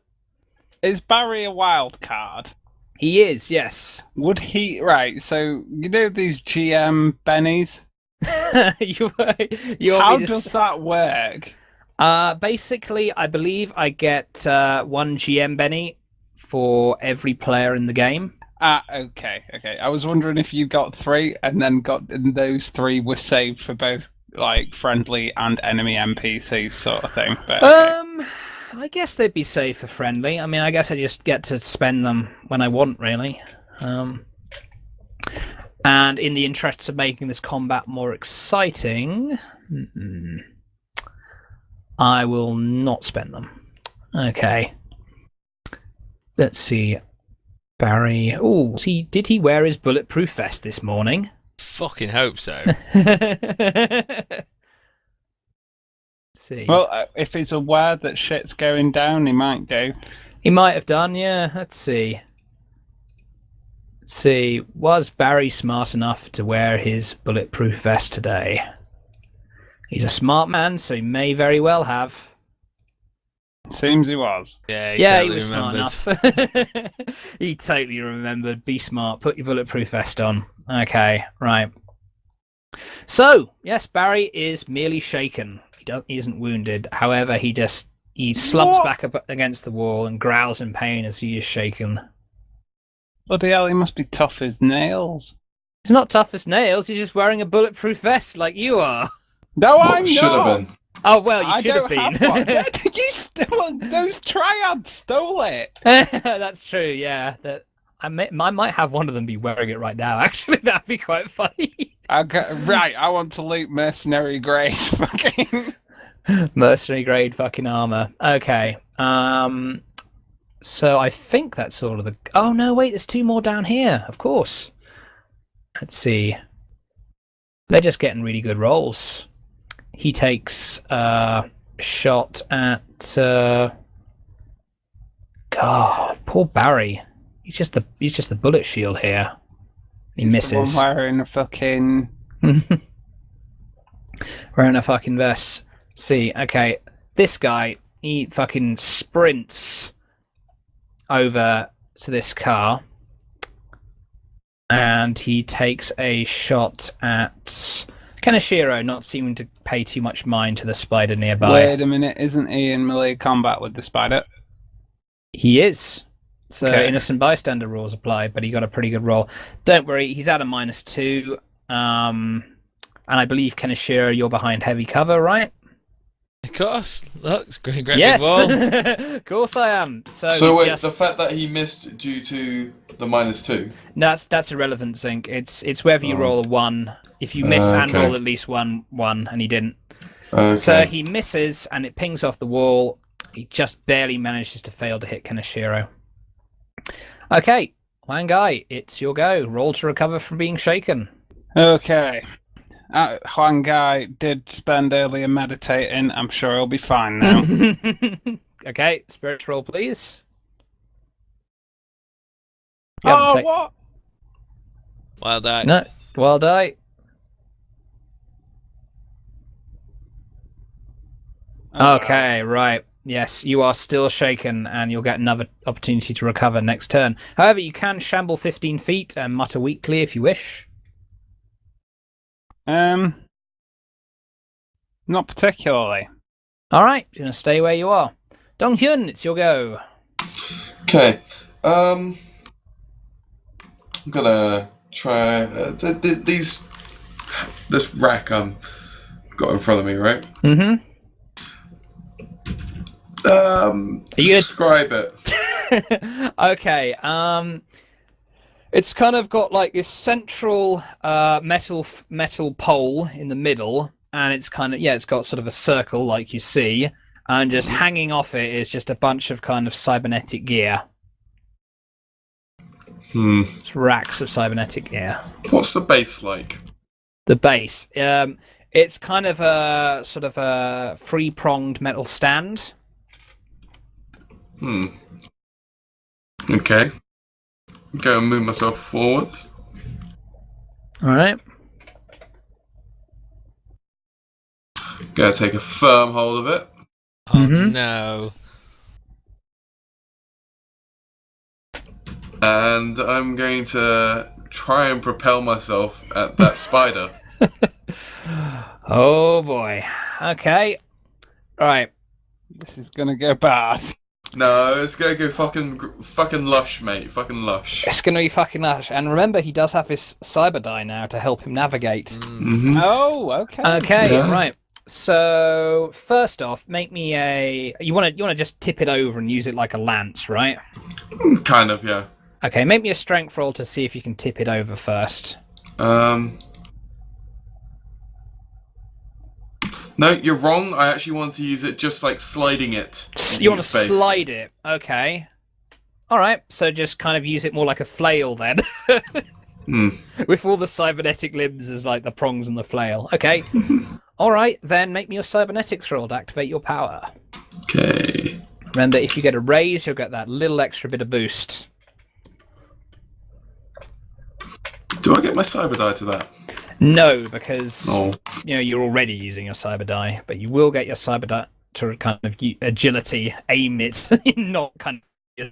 is Barry a wild card? He is, yes. Would he... Right, so, you know these GM bennies? How does that work? Basically, I believe I get 1 GM Benny for every player in the game. Okay. I was wondering if you got 3 and then those 3 were saved for both like friendly and enemy NPCs sort of thing. But okay. I guess they'd be safe for friendly. I mean, I guess I just get to spend them when I want, really. And in the interests of making this combat more exciting, I will not spend them. Okay. Let's see. Barry. Oh, did he wear his bulletproof vest this morning? Fucking hope so. See. Well, if he's aware that shit's going down, he might do. He might have done, yeah. Let's see. Was Barry smart enough to wear his bulletproof vest today? He's a smart man, so he may very well have. Seems he was. Yeah, He was smart enough. He totally remembered. Be smart. Put your bulletproof vest on. Okay, right. So, yes, Barry is merely shaken. He isn't wounded. However, he slumps back up against the wall and growls in pain as he is shaken. Bloody hell, he must be tough as nails. He's not tough as nails. He's just wearing a bulletproof vest like you are. No, I'm Should not. have been. Oh, well, you I should have don't been. have one. Those triads stole it. That's true, yeah. I might have one of them be wearing it right now. Actually, that'd be quite funny. Right, I want to loot mercenary grade fucking... Mercenary grade fucking armor. Okay. So I think that's all of the... Oh, no, wait, there's 2 more down here. Of course. Let's see. They're just getting really good rolls. He takes a shot at... God, poor Barry. He's just the bullet shield here. He misses. The one wearing a fucking... Wearing a fucking vest. See, okay, this guy, he fucking sprints over to this car, and he takes a shot at Kenishiro, not seeming to pay too much mind to the spider nearby. Wait a minute, isn't he in melee combat with the spider? He is. So Okay. innocent bystander rules apply, but he got a pretty good roll. Don't worry, he's at a -2. And I believe Kenishiro, you're behind heavy cover, right? Of course. Look, it's great big Yes, wall. of course I am. So wait, just... the fact that he missed due to the -2. No, that's irrelevant, Zinc. It's whether you Oh. roll a 1. If you miss and Okay. roll at least one, and he didn't. Okay. So he misses, and it pings off the wall. He just barely manages to fail to hit Kenishiro. Okay, Wangai, it's your go. Roll to recover from being shaken. Okay. Huang Gai did spend earlier meditating. I'm sure he'll be fine now. Okay, spirits roll, please. Oh, what? Wild eye. No, well die. Okay, right. Yes, you are still shaken, and you'll get another opportunity to recover next turn. However, you can shamble 15 feet and mutter weakly if you wish. Not particularly. All right, you're going to stay where you are. Dong Hyun, it's your go. Okay. I'm gonna try this rack got in front of me, right? Mm-hmm. you Describe it. Okay. It's kind of got like this central metal pole in the middle, and it's kind of it's got sort of a circle like you see, and just hanging off it is just a bunch of kind of cybernetic gear. It's racks of cybernetic gear. What's the base like? The base, it's kind of a sort of a 3-pronged metal stand. Okay. Go and move myself forward. All right. Gonna take a firm hold of it. Oh, no. And I'm going to try and propel myself at that spider. Oh boy. Okay. All right. This is gonna go bad. No, it's gonna go fucking lush, mate. Fucking lush. It's going to be fucking lush. And remember, he does have his cyber die now to help him navigate. Oh, okay. Okay, Yeah. right. So first off, make me a. You want to just tip it over and use it like a lance, right? Kind of, yeah. Okay, make me a strength roll to see if you can tip it over first. No, you're wrong. I actually want to use it just like sliding it. You want to slide it? Okay. All right. So just kind of use it more like a flail then, with all the cybernetic limbs as like the prongs and the flail. Okay. All right. Then make me your cybernetics roll to activate your power. Okay. Remember, if you get a raise, you'll get that little extra bit of boost. Do I get my cyber die to that? No, because Oh. you're already using your cyber die, but you will get your cyber die to kind of agility, aim it, not kind of.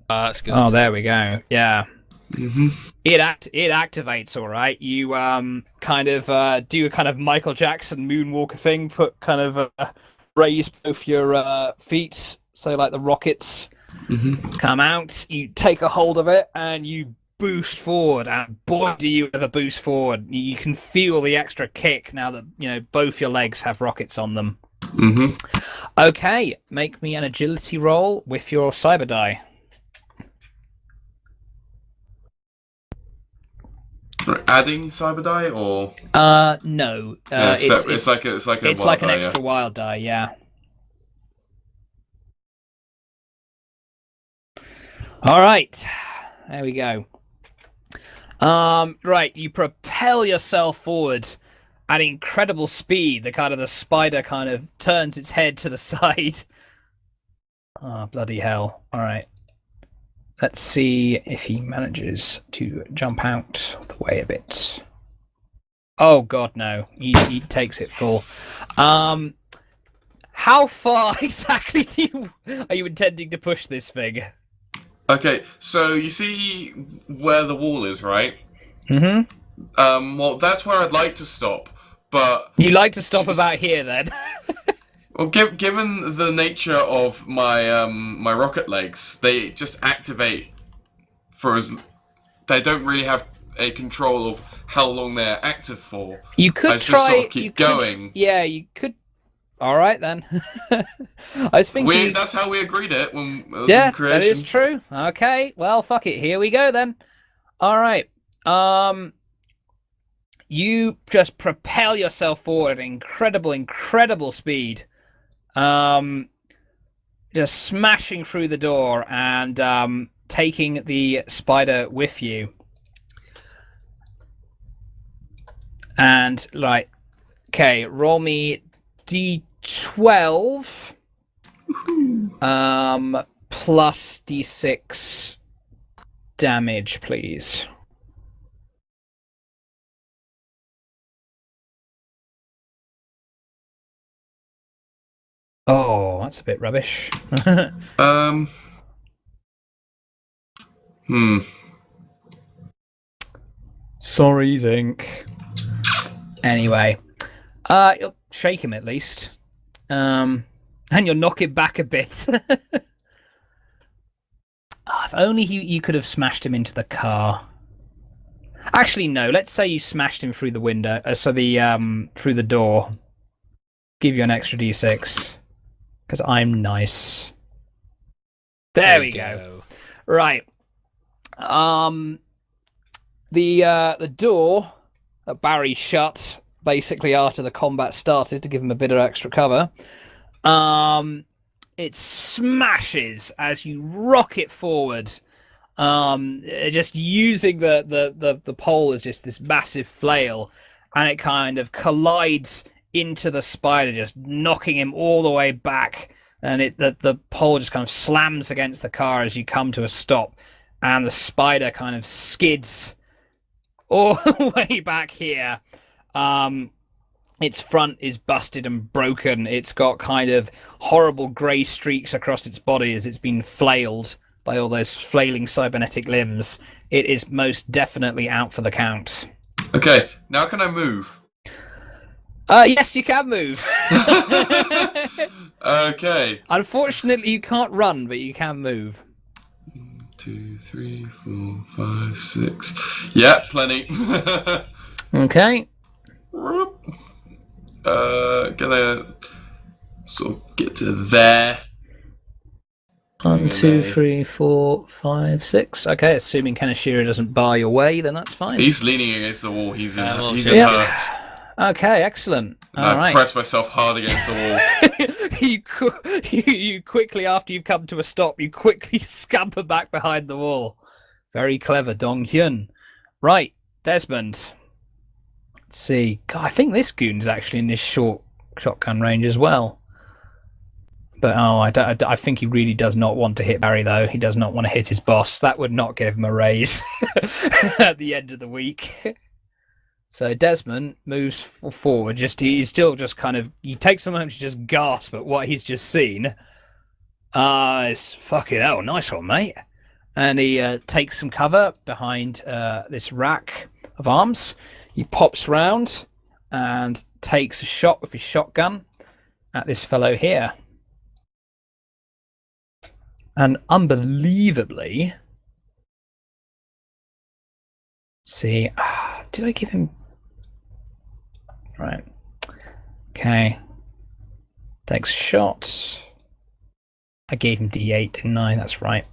That's good. Oh, there we go. Yeah, Mm-hmm. it activates. All right, you kind of do a kind of Michael Jackson moonwalker thing. Put kind of raise both your feet, so like the rockets come out. You take a hold of it and you boost forward, and boy, do you ever boost forward! You can feel the extra kick now that both your legs have rockets on them. Mm-hmm. Okay, make me an agility roll with your cyber die. Adding cyber die or No. it's like a it's wild like an die, extra wild die, yeah. All right, there we go. Right, you propel yourself forward at incredible speed. The spider kind of turns its head to the side. Oh, bloody hell! All right, let's see if he manages to jump out of the way a bit. Oh God, no! He takes it full. How far exactly are you intending to push this thing? Okay, so you see where the wall is, right? Mm-hmm. Well, that's where I'd like to stop, but You like to stop about here, then? well, given the nature of my my rocket legs, they just activate for as they don't really have a control of how long they're active for. You could I just try. sort of keep going. Yeah, you could. All right then. I was thinking. That's how we agreed it when it was Yeah, in creation. that is true. Okay, well, fuck it. Here we go then. All right. You just propel yourself forward at incredible speed. Just smashing through the door and taking the spider with you. And like, okay, roll me D12 plus D6 damage, please. Oh, that's a bit rubbish. Sorry, Zink. Anyway, you'll shake him at least. And you'll knock him back a bit. If only you could have smashed him into the car. Actually, no. Let's say you smashed him through the window, through the door. Give you an extra D6 because I'm nice. There we go. Right. The door that Barry shut basically after the combat started to give him a bit of extra cover. It smashes as you rocket forward. Just using the pole as just this massive flail, and it kind of collides into the spider, just knocking him all the way back. And the pole just kind of slams against the car as you come to a stop, and the spider kind of skids all the way back here. Its front is busted and broken. It's got kind of horrible grey streaks across its body as it's been flailed by all those flailing cybernetic limbs. It is most definitely out for the count. Okay, now can I move? Yes, you can move. Okay. Unfortunately, you can't run, but you can move. 1, 2, 3, 4, 5, 6. Yeah, plenty. Okay. Gonna sort of get to there. 1, 2, 3, 4, 5, 6. Okay, assuming Kanashira doesn't bar your way, then that's fine. He's leaning against the wall. He's in Yeah. hurt. Okay, excellent. All right. Press myself hard against the wall. you quickly, after you've come to a stop, you quickly scamper back behind the wall. Very clever, Dong Hyun. Right, Desmond. Let's see. God, I think this goon's actually in this shotgun range as well. But I think he really does not want to hit Barry, though. He does not want to hit his boss. That would not give him a raise at the end of the week. So Desmond moves forward. He's still just kind of. He takes a moment to just gasp at what he's just seen. It's fucking hell, nice one, mate. And he takes some cover behind this rack of arms. He pops round and takes a shot with his shotgun at this fellow here. And unbelievably, see, did I give him? Right. Okay. Takes a shot. I gave him D8, didn't I? That's right.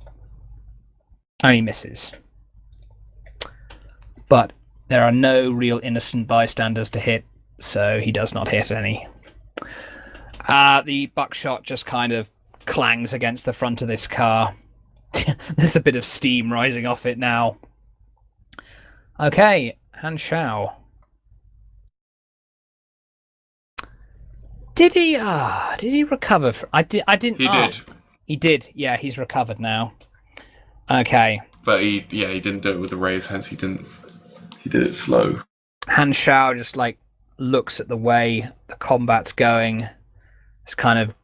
And he misses. But there are no real innocent bystanders to hit, so he does not hit any. The buckshot just kind of clangs against the front of this car. There's a bit of steam rising off it now. Okay, Han Shao. Did he recover? I didn't. He did. He did. Yeah, he's recovered now. Okay. But he didn't do it with a raise, hence he did it slow. Han Shao just like looks at the way the combat's going. He's kind of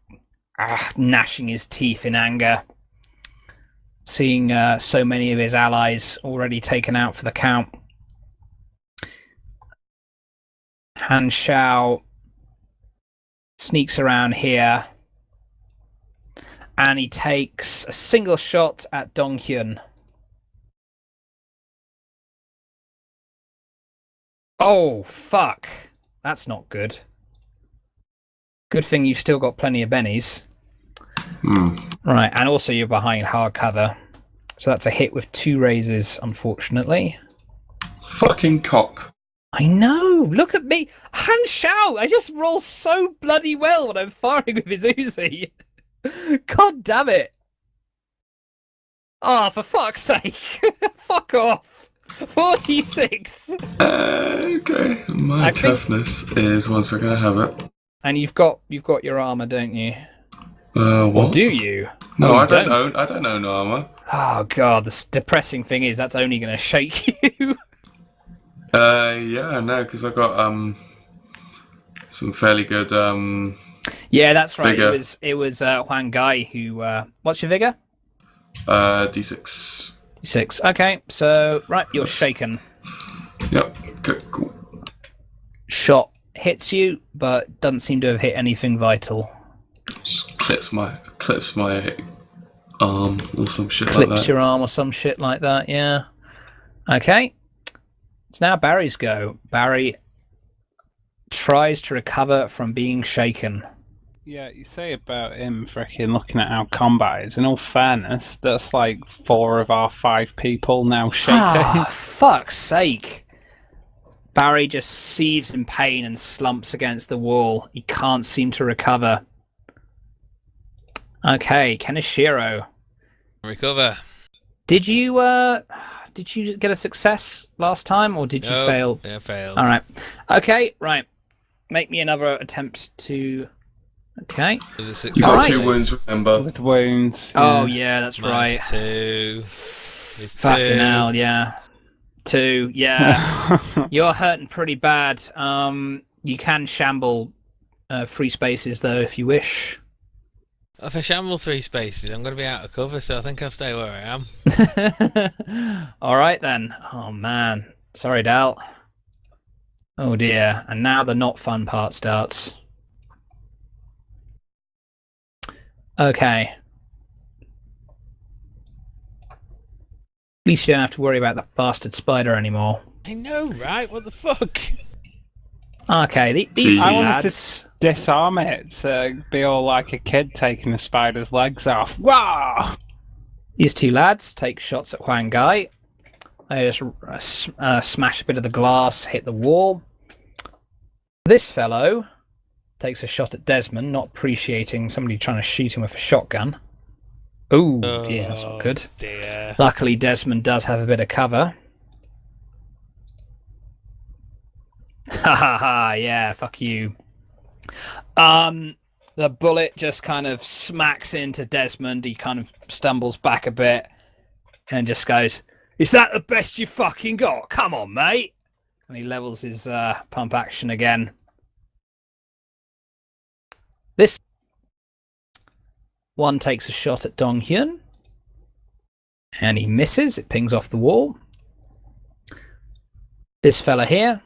gnashing his teeth in anger, seeing so many of his allies already taken out for the count. Han Shao sneaks around here, and he takes a single shot at Dong Hyun. Oh, fuck. That's not good. Good thing you've still got plenty of bennies. Right, and also you're behind hard cover. So that's a hit with 2 raises, unfortunately. Fucking cock. I know! Look at me! Han Shao! I just roll so bloody well when I'm firing with his Uzi. God damn it! Oh, for fuck's sake! Fuck off! 46! Okay. My toughness is 1 second, I have it. And you've got your armor, don't you? What? Or do you? No, Oh, I don't own armor. Oh god, the depressing thing is that's only going to shake you. Yeah, no, because I got some fairly good Yeah, that's right. vigor. It was Huang Gai who. What's your vigor? D6. 6. Okay, so right, you're shaken. Yep. Okay, cool. Shot hits you, but doesn't seem to have hit anything vital. Just clips my arm or some shit like Clips that. your arm or some shit like that. Yeah. Okay. It's now Barry's go. Barry tries to recover from being shaken. Yeah, you say about him freaking looking at how combat is. In all fairness, that's like 4 of our 5 people now shaking. Ah, fuck's sake. Barry just seethes in pain and slumps against the wall. He can't seem to recover. Okay, Kenishiro. Recover. Did you get a success last time, or did you fail? Yeah, failed. All right. Okay, right. Make me another attempt to... Okay. Was it 6 You got Alright. 2 wounds, remember? With wounds. Oh, yeah, that's right. -2. It's Fucking 2. hell, yeah. 2, yeah. You're hurting pretty bad. You can shamble 3 spaces, though, if you wish. If I shamble 3 spaces, I'm going to be out of cover, so I think I'll stay where I am. All right, then. Oh, man. Sorry, Dal. Oh, dear. And now the not fun part starts. Okay. At least you don't have to worry about that bastard spider anymore. I know, right? What the fuck? Okay, these I wanted lads... to disarm it to be all like a kid taking the spider's legs off. Wah! These 2 lads take shots at Huang Gai. They just smash a bit of the glass, hit the wall. This fellow takes a shot at Desmond, not appreciating somebody trying to shoot him with a shotgun. Ooh, dear, that's not good. Dear. Luckily, Desmond does have a bit of cover. Ha ha ha, yeah, fuck you. The bullet just kind of smacks into Desmond. He kind of stumbles back a bit and just goes, "Is that the best you fucking got? Come on, mate." And he levels his pump action again. This one takes a shot at Dong Hyun. And he misses. It pings off the wall. This fella here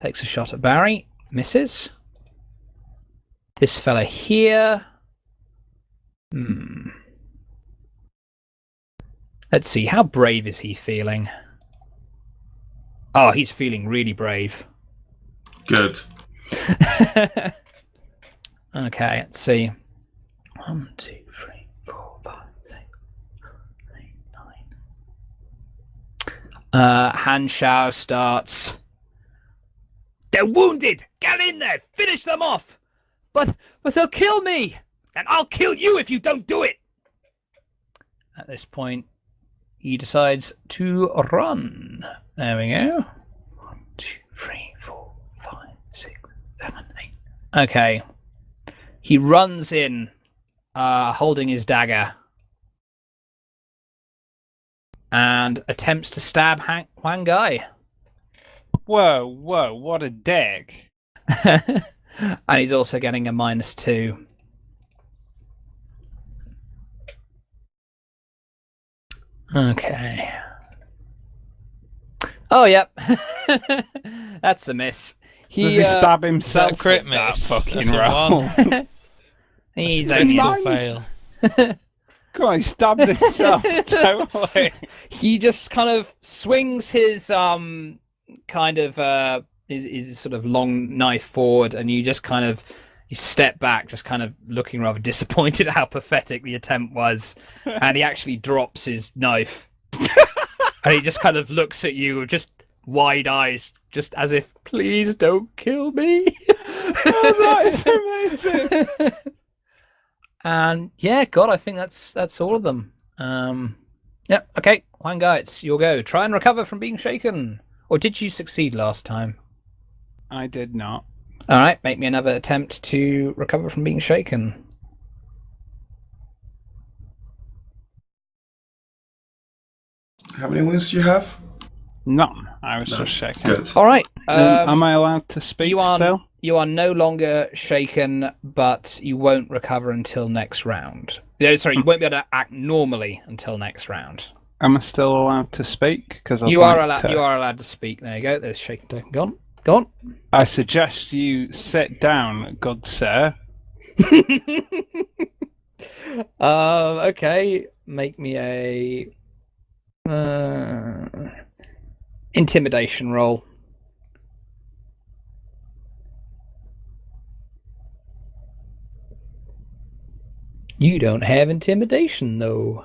takes a shot at Barry. Misses. This fella here. Let's see. How brave is he feeling? Oh, he's feeling really brave. Good. Okay, let's see. 1, 2, 3, 4, 5, 6, 7, 8, 9. Han Shao starts. They're wounded! Get in there! Finish them off! But they'll kill me! And I'll kill you if you don't do it! At this point, he decides to run. There we go. 1, 2, 3, 4, 5, 6, 7, 8. Okay. He runs in, holding his dagger, and attempts to stab Huang Gai. Whoa, what a dick. And he's also getting a -2. Okay. Oh, yep. That's a miss. Does he stab himself? That crit with that miss. fucking That's a roll. one. He's That's a only critical Nice. fail. Come on, he stabbed himself. Totally. He just kind of swings his his sort of long knife forward, and you just kind of step back, just kind of looking rather disappointed at how pathetic the attempt was. And he actually drops his knife, and he just kind of looks at you with just wide eyes, just as if, please don't kill me. Oh, that is amazing. And yeah, God, I think that's all of them. Yep, okay, Huang Gai, it's your go. Try and recover from being shaken. Or did you succeed last time? I did not. All right, make me another attempt to recover from being shaken. How many wins do you have? None. I was No. just shaking. Good. All right. Am I allowed to speak still? You are no longer shaken, but you won't recover until next round. No, sorry, you won't be able to act normally until next round. Am I still allowed to speak? Because You are allowed to speak. There you go. There's shaken token. Go on. I suggest you sit down, good sir. Okay. Make me a intimidation roll. You don't have intimidation, though.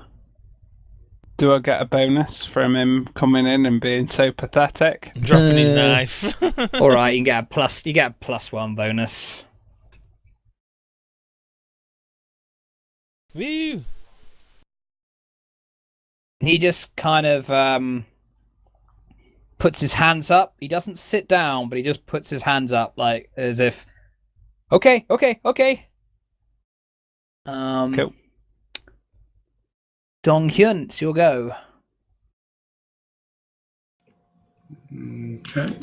Do I get a bonus from him coming in and being so pathetic? Dropping his knife. All right, you get a +1 bonus. Woo! He just kind of puts his hands up. He doesn't sit down, but he just puts his hands up, like as if, okay. Cool. Dong Hyun, it's your go. Okay.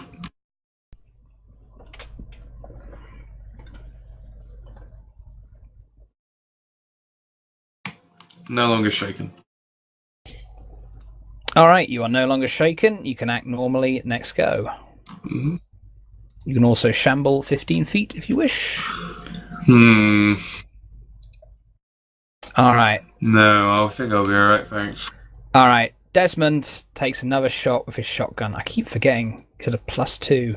No longer shaken. All right, you are no longer shaken. You can act normally. Next go. Mm-hmm. You can also shamble 15 feet if you wish. All right. No, I think I'll be alright, thanks. All right. Desmond takes another shot with his shotgun. I keep forgetting he's at a +2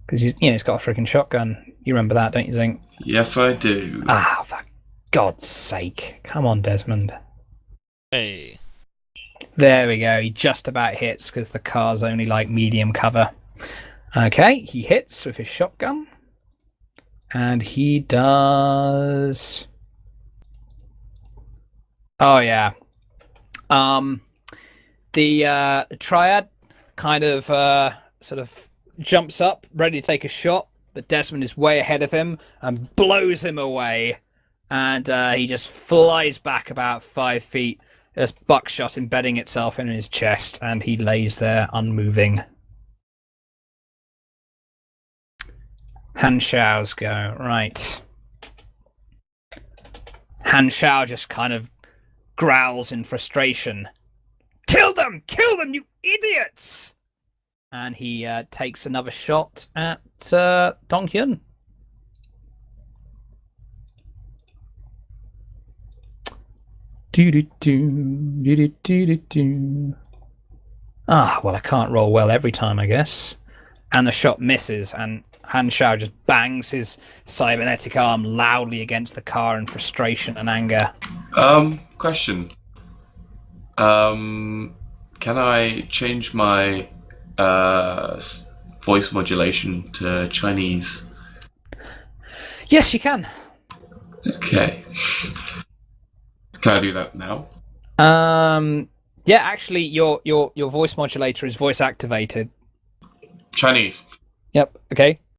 because he's got a freaking shotgun. You remember that, don't you think? Yes, I do. Ah, for God's sake! Come on, Desmond. Hey. There we go. He just about hits because the car's only like medium cover. Okay, he hits with his shotgun, and he does. Oh yeah. The triad kind of sort of jumps up, ready to take a shot, but Desmond is way ahead of him and blows him away, and he just flies back about 5 feet. There's buckshot embedding itself in his chest, and he lays there unmoving. Han Shao's go. Right. Han Shao just kind of growls in frustration. Kill them! Kill them, you idiots! And he takes another shot at Dong Hyun. Ah, well, I can't roll well every time, I guess. And the shot misses, and Han Shao just bangs his cybernetic arm loudly against the car in frustration and anger. Question. Can I change my voice modulation to Chinese? Yes, you can. Okay. Can I do that now? Yeah, actually, your voice modulator is voice activated. Chinese. Yep. Okay.